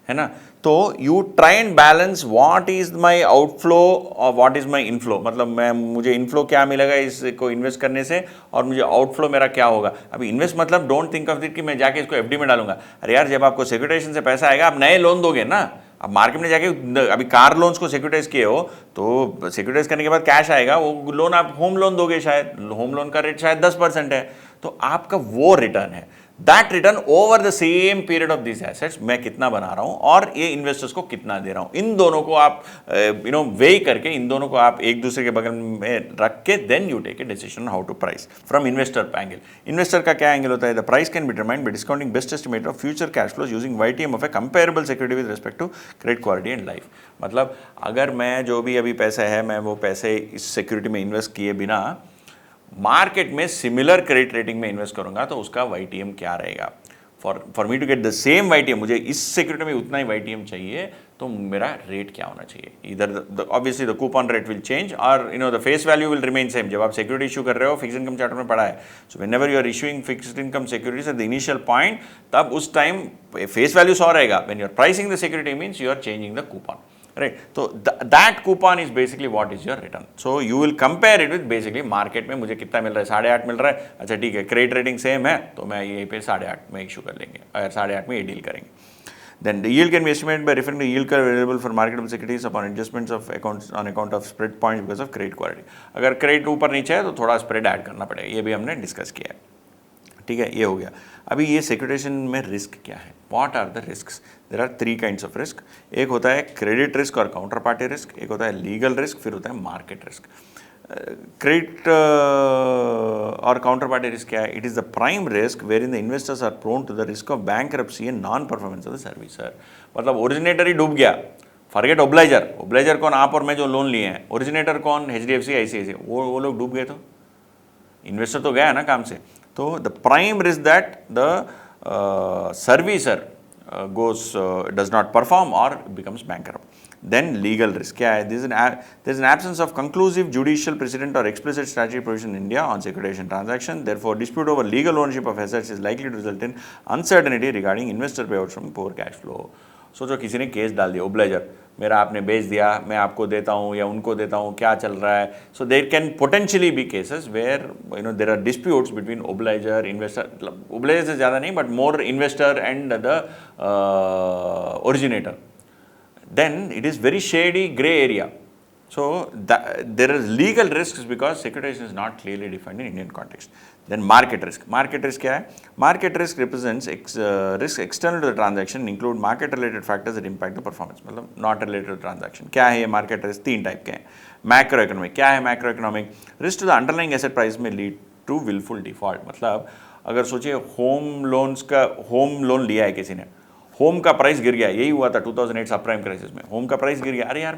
है ना. तो you try and balance what is my outflow और व्हाट इज माय इनफ्लो. मतलब मुझे इनफ्लो क्या मिलेगा इसको इन्वेस्ट करने से, और मुझे आउटफ्लो मेरा क्या होगा. अभी इन्वेस्ट मतलब डोंट थिंक ऑफ इट कि मैं जाके इसको एफडी में डालूंगा. अरे यार, जब आपको सिक्योरिटाइजेशन से पैसा आएगा, आप नए लोन दोगे ना. अब मार्केट में जाके अभी कार लोन्स को सिक्योरिटाइज किए हो, तो सिक्योरिटाइज करने के बाद कैश आएगा, वो लोन आप होम लोन दोगे, शायद होम लोन का रेट शायद 10% है, तो आपका वो रिटर्न है. That return over the same period of this assets मैं कितना बना रहा हूं और ये इन्वेस्टर्स को कितना दे रहा हूं, इन दोनों को आप वे करके, इन दोनों को आप एक दूसरे के बगल में रख के then you take a decision how to price from investor angle. Investor का क्या एंगल होता है? The price can be determined by discounting best estimate of future cash flows using YTM of a comparable security with respect to credit quality and life. मतलब अगर मैं जो भी अभी पैसे है, मैं वो पैसे इस सिक्योरिटी में इन्वेस्ट किए बिना मार्केट में सिमिलर क्रेडिट रेटिंग में इन्वेस्ट करूंगा, तो उसका YTM क्या रहेगा. For me to get the same YTM, मुझे इस सिक्योरिटी में उतना ही YTM चाहिए, तो मेरा रेट क्या होना चाहिए. इधर obviously the coupon rate will change और the face value will remain same. जब आप सिक्योरिटी इशू कर रहे हो, फिक्स इनकम चार्टर में पढ़ा है, so whenever you are issuing fixed income securities at the initial point, तब उस टाइम फेस वैल्यू 100 रहेगा. When you are pricing the security means you are changing the coupon, right. So that coupon is basically what is your return. So you will compare it with basically market में मुझे कितना मिल रहा है, 8.5 मिल रहा है, अच्छा ठीक है, क्रेडिट रेटिंग सेम है, तो मैं यहीं पे 8.5 में इशू कर लेंगे, अगर 8.5 में ये डील करेंगे. Then the yield can be estimated by referring to yield curve available for marketable securities upon adjustments of accounts on account of spread points because of credit quality. अगर क्रेडिट ऊपर नीचे है तो थोड़ा स्प्रेड ऐड करना पड़ेगा, ये भी हमने डिस्कस किया है. ठीक है, ये हो गया. अभी ये सिक्योरिटाइजेशन में रिस्क क्या है, what are the risks. There are 3 kinds of risk. एक होता है क्रेडिट रिस्क और काउंटर पार्टी रिस्क, एक होता है लीगल रिस्क, फिर होता है मार्केट रिस्क. क्रेडिट और काउंटर पार्टी रिस्क क्या है? It is the prime risk wherein the investors are prone to the risk of bankruptcy and non performance of the servicer. मतलब ओरिजिनेटर ही डूब गया, forget ओब्लाइजर. ओब्लाइजर कौन? आप और मैं जो लोन लिए हैं. ओरिजिनेटर कौन? HDFC ICICI. वो लोग डूब गए, तो इन्वेस्टर तो गया है ना काम से. तो the prime risk that the servicer does not perform or becomes bankrupt. Then legal risk क्या है? There is an absence of conclusive judicial precedent or explicit statutory provision in India on securitization transaction. Therefore, dispute over legal ownership of assets is likely to result in uncertainty regarding investor payouts from poor cash flow. सोचो किसी ने case डाल दिया, ओब्लाइजर मेरा आपने बेच दिया, मैं आपको देता हूँ या उनको देता हूँ, क्या चल रहा है. So there can potentially be cases where there are disputes between obligor, investor, obligor से ज़्यादा नहीं but more investor and the originator. Then it is very shady grey area. So there is legal risks because securitization is not clearly defined in Indian context. Then market risk. Market risk क्या है? Market risk represents risk external to the transaction, include market related factors that impact the performance. मतलब not related to the transaction. क्या है ये market risk? 3 type के हैं. Macroeconomic. क्या है macroeconomic? Risk to the underlying asset price may lead to wilful default. मतलब अगर सोचिए होम लोन लिया है किसी ने, होम का प्राइस गिर गया, यही हुआ था 2008 सब प्राइम क्राइसिस में, होम का प्राइस गिर गया। अरे यार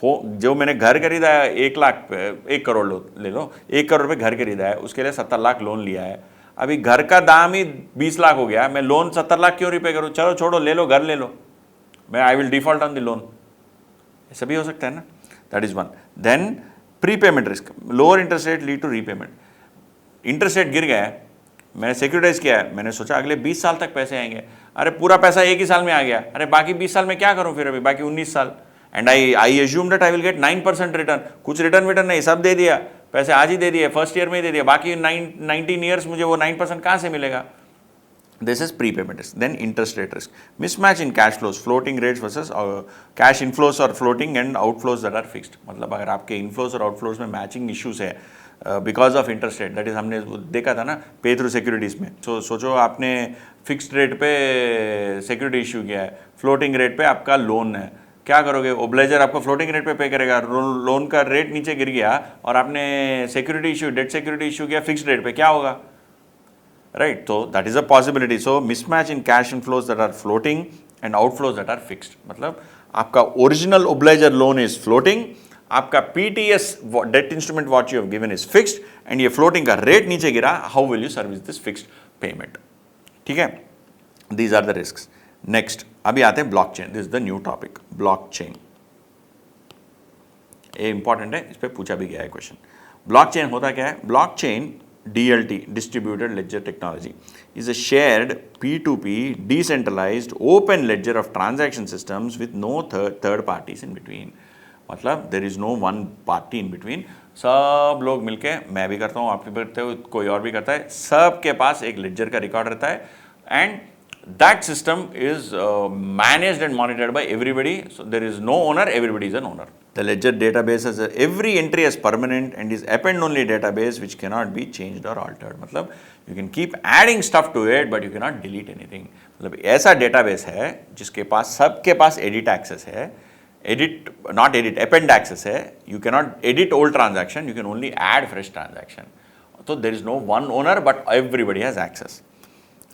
जो मैंने घर खरीदा है 1 करोड़ ले लो, 1 करोड़ रुपए घर खरीदा है, उसके लिए 70 लाख लोन लिया है, अभी घर का दाम ही 20 लाख हो गया, मैं लोन 70 लाख क्यों रिपे करूं? चलो छोड़ो, ले लो, घर ले लो, मैं I will default on the loan. ऐसा भी हो सकता है ना, that is one. Then prepayment risk, lower interest rate lead to repayment. Interest rate गिर गया है, मैंने सिक्योरिटाइज किया है, मैंने सोचा अगले 20 साल तक पैसे आएंगे, अरे पूरा पैसा एक ही साल में आ गया, अरे बाकी 20 साल में क्या करूं फिर, अभी बाकी 19 साल, and I assume that I will get 9% return. कुछ रिटर्न नहीं, सब दे दिया, पैसे आज ही दे दिए, फर्स्ट ईयर में ही दे दिया, बाकी 19 ईयर्स मुझे वो 9% कहाँ से मिलेगा? This is prepayment risk. Then interest rate risk. Mismatch in cash flows, floating rates versus cash inflows are floating and outflows that are fixed. मतलब अगर आपके inflows और outflows में matching issues है because of interest rate, that is हमने देखा था ना पे थ्रू सिक्योरिटीज़ में। सोचो आपने फिक्स्ड रेट पे सिक्योरिटी इशू किया है, फ्लोटिंग रेट पे आपका लोन है, क्या करोगे? ओब्लाइजर आपको फ्लोटिंग रेट पे करेगा, लोन का रेट नीचे गिर गया और आपने security issue, debt security issue किया फिक्स्ड रेट पे, क्या होगा? Right, so that is a possibility. So mismatch in cash inflows that are floating and outflows that are fixed. मतलब आपका original obligor loan is floating, आपका PTS debt instrument what you have given is fixed, and ये floating का rate नीचे गिरा, how will you service this fixed payment? ठीक है, these are the risks. Next, अभी आते हैं blockchain. This is the new topic, blockchain. ये important है, इस पे पूछा भी गया है क्वेश्चन। Blockchain होता क्या है? Blockchain DLT, Distributed Ledger Technology, is a shared P2P decentralized open ledger of transaction systems with no third parties in between. मतलब there is no one party in between, सब लोग मिलके, मैं भी करता हूँ, आप भी करते हो, कोई और भी करता है, सबके पास एक लेडजर का रिकॉर्ड रहता है, and that system is managed and monitored by everybody, so there is no owner, everybody is an owner. The ledger database has every entry is permanent and is append only database which cannot be changed or altered. मतलब you can keep adding stuff to it but you cannot delete anything. मतलब ऐसा database है जिसके पास सबके पास edit access है, append access है, you cannot edit old transaction, you can only add fresh transaction. So there is no one owner but everybody has access.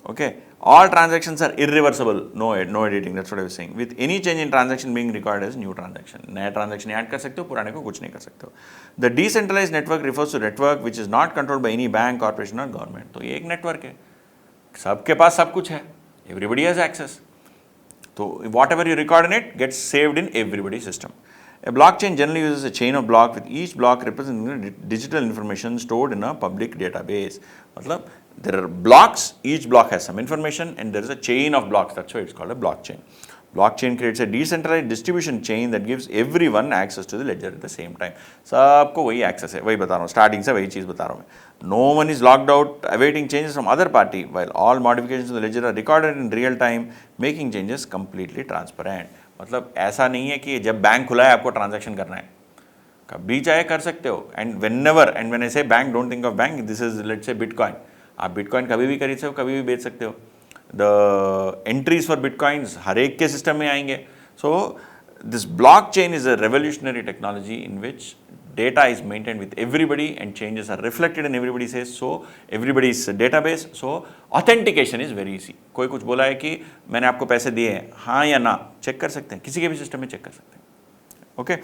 Okay, all transactions are irreversible, no editing, that's what I was saying. With any change in transaction being recorded as new transaction, नया transaction add कर सकते हो, पुराने को कुछ नहीं कर सकते हो. The decentralized network refers to network which is not controlled by any bank, corporation or government. तो ये एक network है, सबके पास सब कुछ है, everybody has access. तो whatever you record in it gets saved in everybody's system. A blockchain generally uses a chain of blocks with each block representing digital information stored in a public database. मतलब there are blocks, each block has some information and there is a chain of blocks, that's why it's called a blockchain. Blockchain creates a decentralized distribution chain that gives everyone access to the ledger at the same time. सबको वही access है, वही बता रहा हूँ, starting से वही चीज़ बता रहा हूँ मैं. No one is locked out awaiting changes from other party while all modifications to the ledger are recorded in real time, making changes completely transparent. मतलब ऐसा नहीं है कि जब बैंक खुला है आपको ट्रांजैक्शन करना है, कभी चाहे कर सकते हो, and whenever, and when I say bank, don't think of bank, this is let's say bitcoin, आप बिटकॉइन कभी भी खरीद सकते हो, कभी भी बेच सकते हो. द एंट्रीज फॉर बिटकॉइंस हर एक के सिस्टम में आएंगे. So this blockchain is a revolutionary technology in which data is maintained with everybody and changes are reflected in everybody's, so everybody's database, so authentication is very easy. कोई कुछ बोला है कि मैंने आपको पैसे दिए हैं, हाँ या ना, चेक कर सकते हैं, किसी के भी सिस्टम में चेक कर सकते हैं. Okay,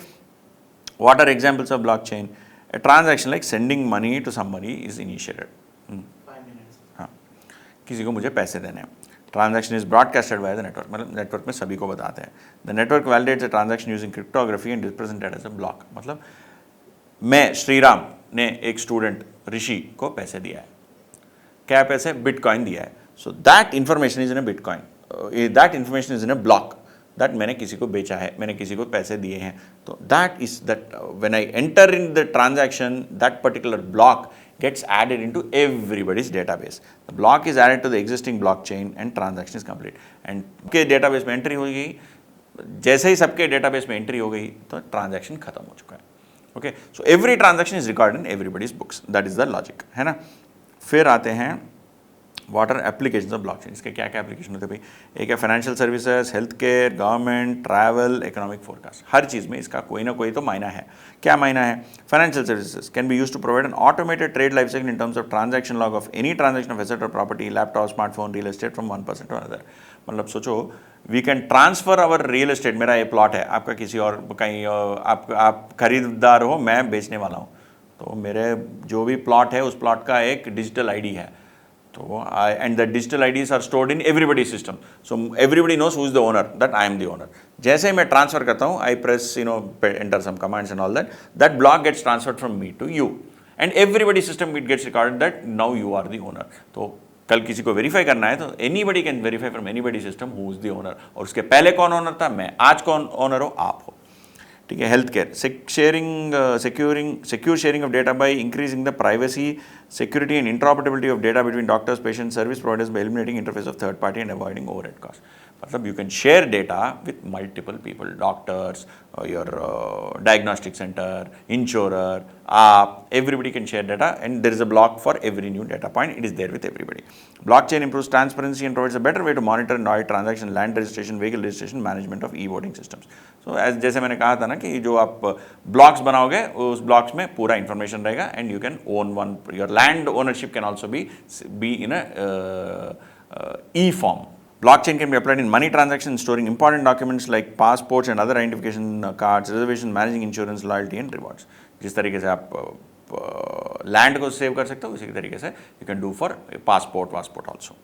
what are examples of blockchain? A transaction like sending money to somebody is initiated. 5 minutes. हाँ, किसी को मुझे पैसे देने हैं. Transaction is broadcasted via the network, मतलब नेटवर्क में सभी को बताते हैं. The network validates the transaction using cryptography and is presented as a block. मतलब मैं श्रीराम ने एक स्टूडेंट ऋषि को पैसे दिया है, क्या पैसे? बिटकॉइन दिया है. So that information is in a bitcoin, that information is in a block, that मैंने किसी को बेचा है, मैंने किसी को पैसे दिए हैं. तो that is that when I enter in the transaction, that particular block gets added into everybody's database. The block is added to the existing blockchain and transaction is complete. And के database में entry हो गई, जैसे ही सबके database में entry हो गई तो ट्रांजैक्शन खत्म हो चुका है. Okay, so every transaction is recorded in everybody's books, that is the logic, है ना. फिर आते हैं what are applications of blockchain? इसके क्या क्या एप्लीकेशन होते हैं भाई? एक है financial services, health care, government, travel, economic forecast. हर चीज़ में इसका कोई ना कोई तो मायना है। क्या मायना है? Financial services can be use to provide an automated trade life cycle in terms of transaction log of any transaction of asset और property, laptop, smartphone, real estate from one person to another. मतलब सोचो, we can transfer our real estate. मेरा ये plot है, आपका किसी और कहीं आप खरीदार हो, मैं बेचने वाला हूँ, तो मेरे जो भी प्लॉट है उस प्लॉट का एक डिजिटल आईडी है, तो and the digital IDs are stored in everybody system, so everybody knows who is the owner, that I am the owner. जैसे ही मैं ट्रांसफर करता हूँ, I press enter some commands and all that, that block gets transferred from me to you and everybody system it gets recorded that now you are the owner. तो कल किसी को verify करना है तो anybody can verify from anybody system who is the owner, और उसके पहले कौन ओनर था? मैं। आज कौन ओनर हो? आप हो। ठीक है। Health care, secure sharing of data by increasing the privacy, security and interoperability of data between doctors, patient, service providers by eliminating interface of third party and avoiding overhead cost. मतलब you can share data with multiple people, doctors, your diagnostic centre, insurer, आप, everybody can share data and there is a block for every new data point. It is there with everybody. Blockchain improves transparency and provides a better way to monitor and audit transaction, land registration, vehicle registration, management of e-voting systems. So as जैसे मैंने कहा था ना कि जो आप blocks बनाओगे उस blocks में पूरा information रहेगा and you can own one. Your land ownership can also be in a e-form. Blockchain can be applied in money transactions, storing important documents like passports and other identification cards, reservations, managing insurance, loyalty and rewards. जिस तरीके से आप land को save कर सकते हो, उसी तरीके से you can do for passport also.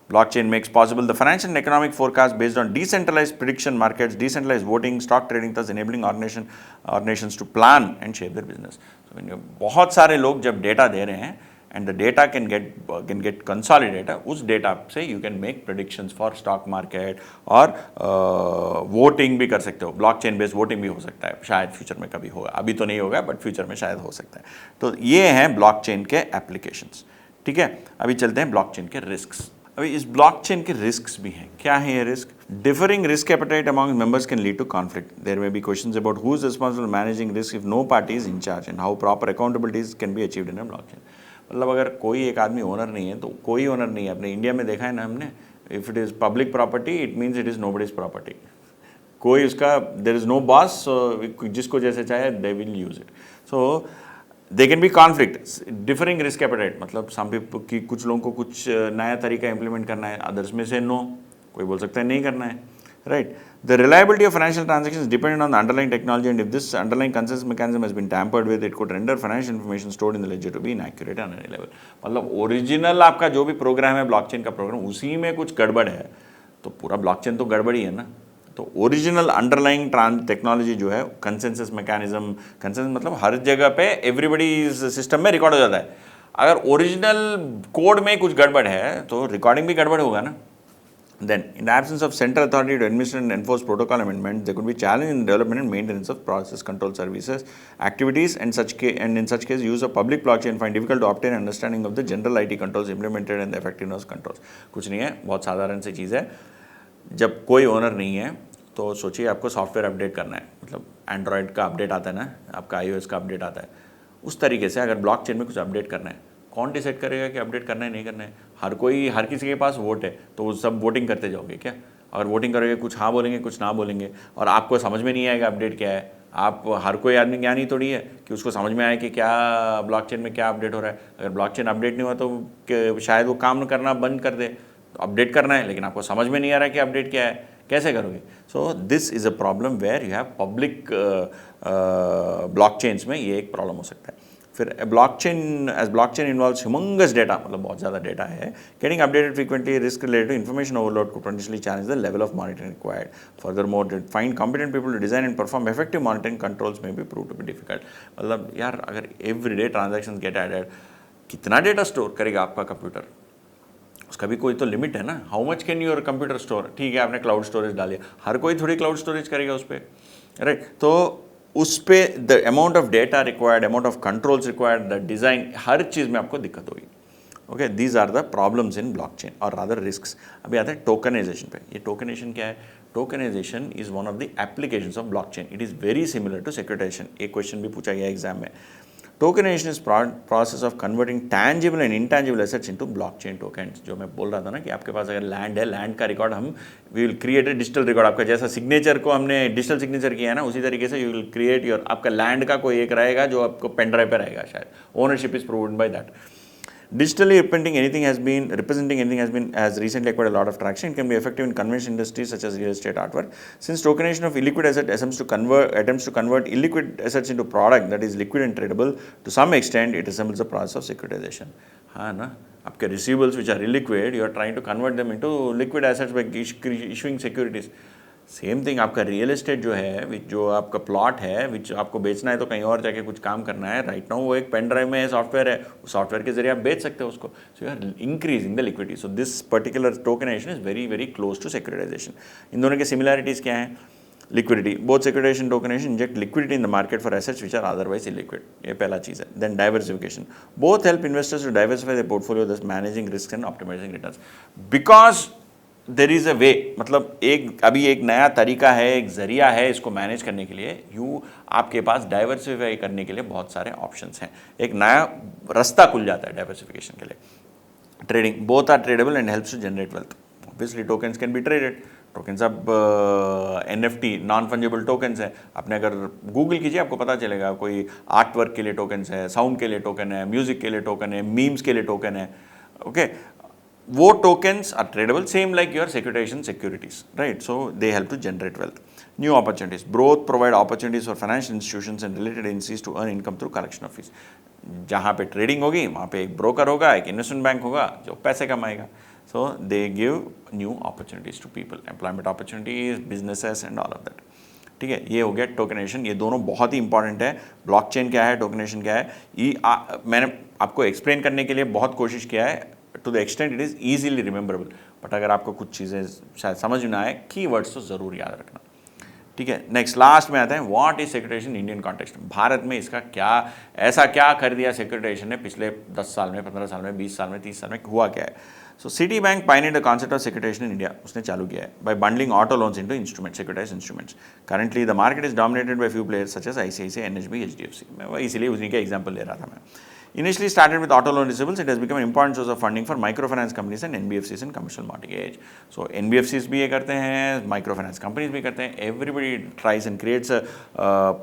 Blockchain makes possible the financial and economic forecast based on decentralized prediction markets, decentralized voting, stock trading, thus enabling organizations to plan and shape their business. So बहुत सारे लोग जब data दे रहे हैं and the data can get consolidated, उस data से you can make predictions for stock market और voting भी कर सकते हो। blockchain based voting भी हो सकता है, शायद फ्यूचर में कभी होगा, अभी तो नहीं होगा बट फ्यूचर में शायद हो सकता है। तो ये हैं blockchain के applications। ठीक है, अभी चलते हैं blockchain के risks। अभी इस blockchain के risks भी हैं। क्या है ये risk? Differing risk appetite among members can lead to conflict. There may be questions about who is responsible for managing risk if no party is in charge and how proper accountabilities can be achieved in a blockchain. मतलब अगर कोई एक आदमी owner नहीं है तो कोई owner नहीं है। अपने इंडिया में देखा है ना हमने, if it is public property it means it is nobody's property. कोई उसका देयर इज़ नो बॉस, जिसको जैसे चाहे they will use it. So they can be conflict, differing risk appetite. मतलब सम पीपल की कुछ लोगों को कुछ नया तरीका इंप्लीमेंट करना है, अदर्स में से नो, कोई बोल सकता है नहीं करना है, right. The reliability of financial transactions is dependent on the underlying technology, and if this underlying consensus mechanism has been tampered with, it could render financial information stored in the ledger to be inaccurate and unreliable. मतलब original आपका जो भी programme है blockchain का programme, उसी में कुछ गड़बड़ है तो पूरा ब्लॉकचेन तो गड़बड़ ही है ना। तो ओरिजिनल अंडरलाइंग टेक्नोलॉजी जो है, कंसेंसस मैकेनिज्म, कंसेंसस मतलब हर जगह पे एवरीबडी सिस्टम में रिकॉर्ड हो जाता है। अगर ओरिजिनल कोड में कुछ गड़बड़ है तो रिकॉर्डिंग भी गड़बड़ होगा ना। Then, in the absence of central authority to administer and enforce protocol amendments, there could be challenge in development and maintenance of process control services activities, and in such case, use of public blockchain find difficult to obtain understanding of the general IT controls implemented and the effectiveness controls. कुछ नहीं है, बहुत साधारण सी चीज़ है। जब कोई owner नहीं है तो सोचिए आपको सॉफ्टवेयर अपडेट करना है, मतलब एंड्रॉयड का अपडेट आता है ना, आपका iOS का अपडेट आता है, उस तरीके से अगर ब्लॉकचेन में कुछ अपडेट करना है, कौन डिसाइड करेगा कि अपडेट करना है नहीं करना है? हर किसी के पास वोट है, तो वो सब वोटिंग करते जाओगे क्या? अगर वोटिंग करोगे, कुछ हाँ बोलेंगे कुछ ना बोलेंगे, और आपको समझ में नहीं आएगा अपडेट क्या है। आप हर कोई आदमी ज्ञानी थोड़ी है कि उसको समझ में आए कि क्या ब्लॉकचेन में क्या अपडेट हो रहा है। अगर ब्लॉकचेन अपडेट नहीं हुआ तो शायद वो काम करना बंद कर दे। तो अपडेट करना है लेकिन आपको समझ में नहीं आ रहा कि अपडेट क्या है, कैसे करोगे? So this is a problem where you have public blockchains में ये एक प्रॉब्लम हो सकता है। फिर ब्लॉकचेन इन्वॉल्व्स ह्यूमंगस डेटा, मतलब बहुत ज़्यादा डेटा है, getting updated frequently, risk related to information overload को potentially challenge the level of monitoring required. Furthermore, to find competent people to design and perform effective monitoring controls में भी prove to be difficult. मतलब यार अगर everyday transactions get added, कितना डेटा store करेगा आपका कंप्यूटर? उसका भी कोई तो लिमिट है ना। How much can your computer store? ठीक है, आपने क्लाउड स्टोरेज डाली, हर कोई थोड़ी क्लाउड स्टोरेज करेगा उस पर, राइट। तो उस पर the amount of data required, amount of controls required, the design, हर चीज़ में आपको दिक्कत होगी। Okay, these are the problems in blockchain और रादर रिस्क्स। अभी आता है टोकनाइजेशन पे। ये टोकनाइजेशन क्या है? Tokenisation is one of the applications of blockchain. It is very similar to securitisation. एक क्वेश्चन भी पूछा गया एग्जाम में। Tokenisation is process of converting tangible and intangible assets into blockchain tokens. जो मैं बोल रहा था ना कि आपके पास अगर लैंड है, लैंड का रिकॉर्ड हम we will create a digital record. आपका जैसा सिग्नेचर को हमने डिजिटल सिग्नेचर किया है ना, उसी तरीके से यू विल क्रिएट योर, आपका लैंड का कोई एक रहेगा जो आपको पेन ड्राइव पे रहेगा शायद, ownership is proved by that. Digitally representing anything has recently acquired a lot of traction. It can be effective in conventional industries such as real estate, artwork. Since tokenization of illiquid asset attempts to convert illiquid assets into product that is liquid and tradable, to some extent it resembles the process of securitization. हाँ ना, आपके receivables which are illiquid, you are trying to convert them into liquid assets by issuing securities. Same thing आपका real estate जो है, जो आपका plot है, विच आपको बेचना है तो कहीं और जाके कुछ काम करना है, राइट नाउ वो एक पेन ड्राइव में सॉफ्टवेयर है, उस सॉफ्टवेयर के जरिए आप बेच सकते हो उसको। So you are increasing the liquidity. So this particular tokenisation is very very close to securitisation. इन दोनों के सिमिलैरिटीज़ क्या हैं? Liquidity, both securitisation tokenisation inject liquidity in the market for assets which are otherwise illiquid, ये पहला चीज़ है। Then diversification, both help investors to diversify the portfolio, thus managing risk and optimising returns. Because there is a way, मतलब अभी एक नया तरीका है, एक जरिया है इसको मैनेज करने के लिए। आपके पास डाइवर्सिफाई करने के लिए बहुत सारे ऑप्शंस हैं, एक नया रास्ता खुल जाता है डाइवर्सिफिकेशन के लिए। Trading, both are tradable and helps to generate wealth. Obviously tokens can be traded. Tokens अब NFT नॉन फंजेबल टोकन्स है। आपने अगर गूगल कीजिए आपको पता चलेगा, कोई आर्ट वर्क के लिए टोकन्स है, साउंड के लिए टोकन है, म्यूजिक के लिए टोकन है, मीम्स के लिए टोकन है। ओके, वो tokens are tradable, same like your securitization securities, right? So they help to generate wealth. New opportunities, both provide opportunities for financial institutions and related agencies to earn income through collection of fees. जहाँ पे trading होगी वहाँ पे एक broker होगा, एक investment bank होगा जो पैसे कमाएगा। So they give new opportunities to people, employment opportunities, businesses and all of that. ठीक है, ये हो गया टोकनाइजेशन। ये दोनों बहुत ही इंपॉर्टेंट है। ब्लॉकचेन क्या है, टोकनाइजेशन क्या है, ये मैंने आपको एक्सप्लेन करने के लिए बहुत कोशिश किया है, to the extent it is easily rememberable. But अगर आपको कुछ चीज़ें शायद समझ में आए, कीवर्ड्स तो ज़रूर याद रखना। ठीक है, नेक्स्ट लास्ट में आते हैं, what is securitization Indian context. Bharat में इसका क्या, ऐसा क्या कर दिया सिक्योरिटाइजेशन ने पिछले 10 साल में, 15 साल में, 20 साल में, 30 साल में, हुआ क्या है? So Citibank pioneered the concept of securitisation in India, उसने चालू किया है by bundling auto loans into instrument, securitised instruments. Currently the market is dominated by few players such as ICICI, NHB, HDFC। मैं वही इसीलिए उसी का example ले रहा था मैं। Initially started with auto loan receivables, it has become an important source of funding for microfinance companies and NBFCs and commercial mortgage. So NBFCs भी ये करते हैं, microfinance companies भी करते हैं. Everybody tries and creates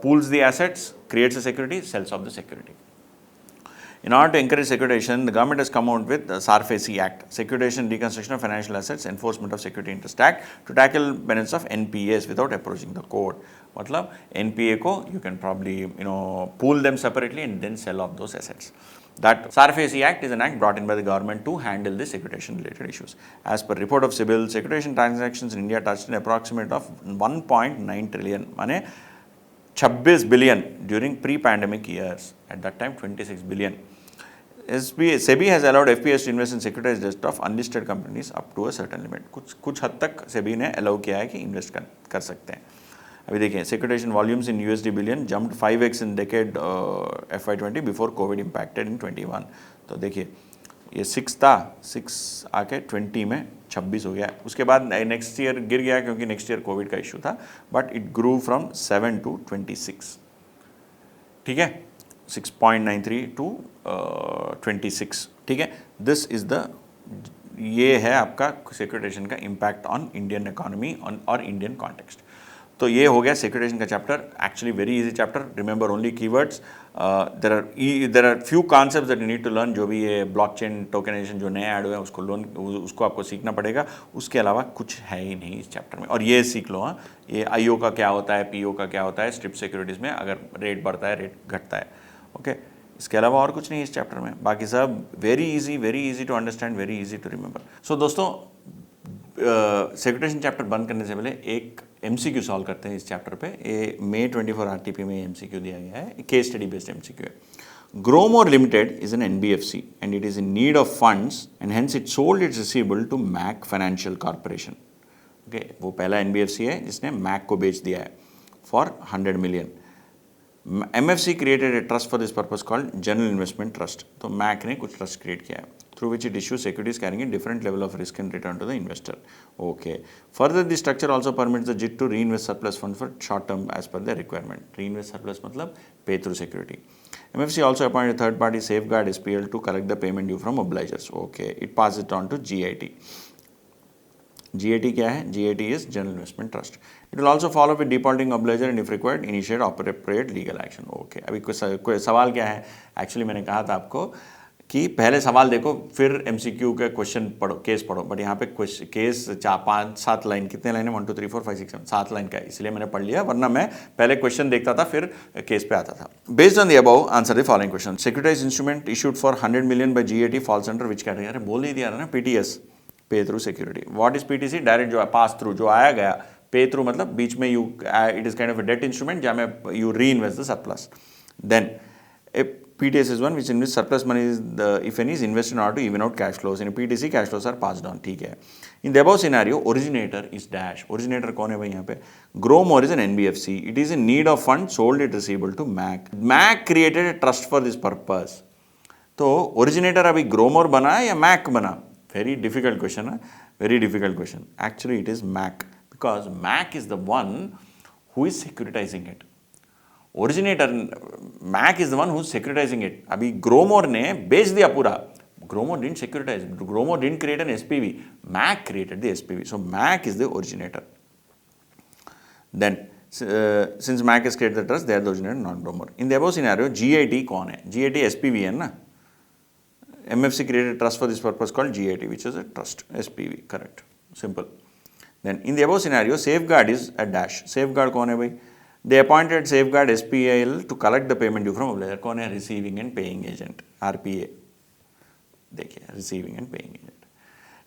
pools the assets, creates a security, sells off the security. In order to encourage securitization, the government has come out with the SARFAESI Act, Securitization, Reconstruction of Financial Assets, Enforcement of Security Interest Act, to tackle benefits of NPAs without approaching the court. मतलब NPA को you can probably pool them separately and then sell off those assets. That SARFAESI Act is an act brought in by the government to handle the securitization related issues. As per report of CIBIL, securitization transactions in India touched an approximate of 1.9 trillion, माने 26 billion during pre-pandemic years. At that time 26 billion. SEBI has allowed FPIs to invest in securitized debt of unlisted companies up to a certain limit. कुछ हद तक SEBI ने allow किया है कि invest कर सकते हैं। अभी देखिए, securitization volumes in USD billion jumped 5x in decade FY20 before COVID impacted in 21. तो देखिए ये 6 था, 6 आके 20 में 26 हो गया। उसके बाद नेक्स्ट ईयर गिर गया क्योंकि नेक्स्ट ईयर कोविड का इशू था, but it grew from 7 to 26। ठीक है, 6.93 to 26। ठीक है, दिस इज द, ये है आपका सिक्योरिटाइजेशन का इम्पैक्ट ऑन इंडियन इकोनॉमी और इंडियन कॉन्टेक्स्ट। तो ये हो गया सिक्योरिटाइजेशन का chapter. Actually very easy chapter, remember only keywords. There are few concepts that you need to learn. जो भी ये ब्लॉकचेन टोकनाइजेशन जो नए ऐड हुए हैं उसको आपको सीखना पड़ेगा। उसके अलावा कुछ है ही नहीं इस चैप्टर में। और ये सीख लो, हाँ, ये IO का क्या होता है, PO का क्या होता है, स्ट्रिप सिक्योरिटीज़ में अगर रेट बढ़ता है, रेट घटता है। ओके, इसके अलावा और कुछ नहीं इस चैप्टर में। बाकी सब very easy to understand, very easy to remember. So दोस्तों, सिक्योरिटाइजेशन चैप्टर बंद करने से पहले एक MCQ सॉल्व करते हैं इस चैप्टर पे। ये May 24 RTP में MCQ दिया गया है, केस स्टडी बेस्ड MCQ है। Growmore Limited is an NBFC and it is in need of funds and hence it sold its receivable to MAC Financial Corporation. Okay, वो पहला NBFC है जिसने MAC को बेच दिया है for 100 million. MFC created a trust for this purpose called General Investment Trust. तो MAC ने कुछ ट्रस्ट क्रिएट किया है। through which it issues securities carrying a different level of risk and return to the investor. Okay. Further, the structure also permits the JIT to reinvest surplus funds for short term as per their requirement. Reinvest surplus मतलब pay through security. MFC also appointed a third party safeguard SPL to collect the payment due from obligors. Okay. It passes it on to GIT. GIT क्या है? GIT is General Investment Trust. It will also follow with defaulting obligor and if required initiate appropriate legal action. Okay. अभी कोई सवाल क्या है? Actually मैंने कहा था आपको कि पहले सवाल देखो फिर MCQ के क्वेश्चन पढ़ो, केस पढ़ो, बट यहाँ पे केस 4-5-7 लाइन, कितने लाइन है? 1 2 3 4 5 6 7 7 लाइन का है, इसलिए मैंने पढ़ लिया, वरना मैं पहले क्वेश्चन देखता था फिर केस पे आता था. Based on the above answer the following question. Securitize instrument issued for 100 million by GAT falls under which category? अरे बोल ही दिया ना, PTS, pay through security. What is PTC? Direct जो पास थ्रू जो आया गया. पे थ्रू मतलब बीच में it is kind of a debt instrument जहाँ में you reinvest the surplus. Then PTS is one which invests surplus money if any is invested in order to even out cash flows. In a PTC cash flows are passed on. ठीक है. In the above scenario, originator is dash. Originator कौन है भाई यहाँ पे? Growmore is an NBFC. It is in need of funds, sold it receivable to MAC. MAC created a trust for this purpose. तो originator अभी Growmore बना है या MAC बना? Very difficult question है. Very difficult question. Actually it is MAC because MAC is the one who is securitizing it. Originator Mac is the one who securitizing it. अभी Gromore ने बेच दिया पूरा. Gromore didn't securitise, Gromore didn't create an SPV, Mac created the SPV. So Mac is the originator. Then since Mac has created the trust, they are the originator, not Gromore. In the above scenario GIT कौन है? GIT SPV है ना. MFC created trust for this purpose called GIT, which is a trust, SPV. Correct. Simple. Then in the above scenario, safeguard is a dash. Safeguard कौन है भाई? They appointed safeguard SPL to collect the payment due from obligor. कौन है? Receiving and paying agent, RPA. देखिए, receiving and paying agent.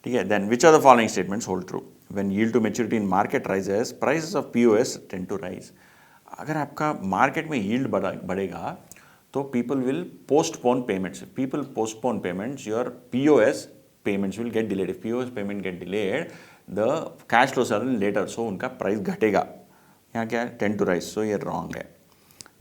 ठीक है. Then which of the following statements hold true? When yield to maturity in market rises, prices of POS tend to rise. अगर आपका market में yield बढ़ेगा तो people will postpone payments. If people postpone payments, your POS payments will get delayed. If POS payment get delayed, the cash flows are later, so उनका price घटेगा. यहाँ क्या है? Tend to rise. सो ये wrong है.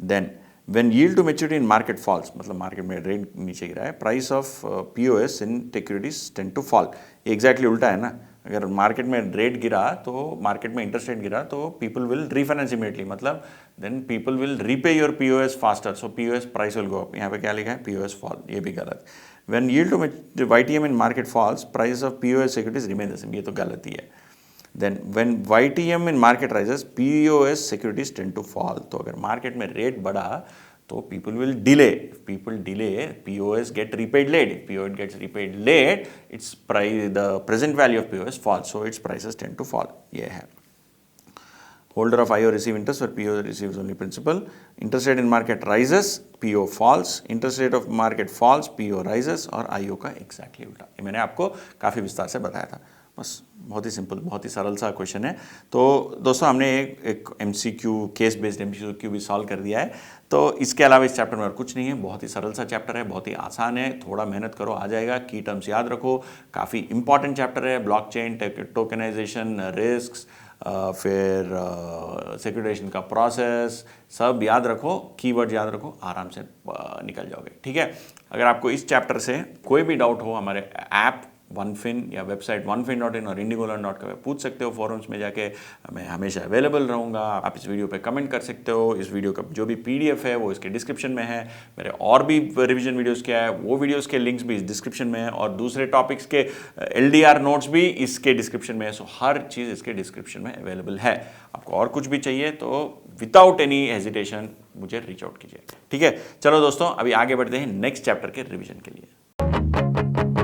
Then when yield to maturity in market falls, मतलब market में rate नीचे गिरा है, price of POS in securities tend to fall. ये एग्जैक्टली उल्टा है ना. अगर मार्केट में रेट गिरा तो मार्केट में इंटरेस्ट रेट गिरा तो पीपल विल रीफाइनेंस इमीडिएटली, मतलब then people will repay your POS faster. So POS price will go up. यहाँ पे क्या लिखा है? POS fall. ये भी गलत. When yield to YTM in market falls, price of POS securities remain the same. ये तो गलत ही है. Then when YTM in market rises, POS securities tend to fall. तो अगर मार्केट में रेट बढ़ा तो people will delay. If people delay, POS get repaid late. If POS gets repaid late, its price, the present value of POS falls, so its prices tend to fall. ये है. Holder of IO receive interest where PO receives only principal. Interest rate in market rises, PO falls. Interest rate of market falls, PO rises. और IO का exactly उल्टा. ये मैंने आपको काफ़ी विस्तार से बताया था. बस बहुत ही सिंपल, बहुत ही सरल सा क्वेश्चन है. तो दोस्तों हमने एक MCQ, केस बेस्ड MCQ भी सॉल्व कर दिया है. तो इसके अलावा इस चैप्टर में और कुछ नहीं है. बहुत ही सरल सा चैप्टर है, बहुत ही आसान है. थोड़ा मेहनत करो, आ जाएगा. की टर्म्स याद रखो. काफ़ी इंपॉर्टेंट चैप्टर है. ब्लॉकचेन, टोकनाइजेशन, रिस्क्स, फिर सिक्योरिटाइजेशन का प्रोसेस, सब याद रखो. कीवर्ड याद रखो, आराम से निकल जाओगे. ठीक है. अगर आपको इस चैप्टर से कोई भी डाउट हो, हमारे ऐप OneFin या वेबसाइट onefin.in और indigolearn.com पे पूछ सकते हो. फोरम्स में जाके मैं हमेशा अवेलेबल रहूँगा. आप इस वीडियो पे कमेंट कर सकते हो. इस वीडियो का जो भी PDF है वो इसके डिस्क्रिप्शन में है. मेरे और भी रिवीजन वीडियोस क्या है वो वीडियोस के लिंक्स भी इस डिस्क्रिप्शन में है, और दूसरे टॉपिक्स के LDR नोट्स भी इसके डिस्क्रिप्शन में है. सो हर चीज़ इसके डिस्क्रिप्शन में अवेलेबल है. आपको और कुछ भी चाहिए तो विदाउट एनी हेजिटेशन मुझे रीच आउट कीजिए. ठीक है. चलो दोस्तों, अभी आगे बढ़ते हैं नेक्स्ट चैप्टर के रिविजन के लिए.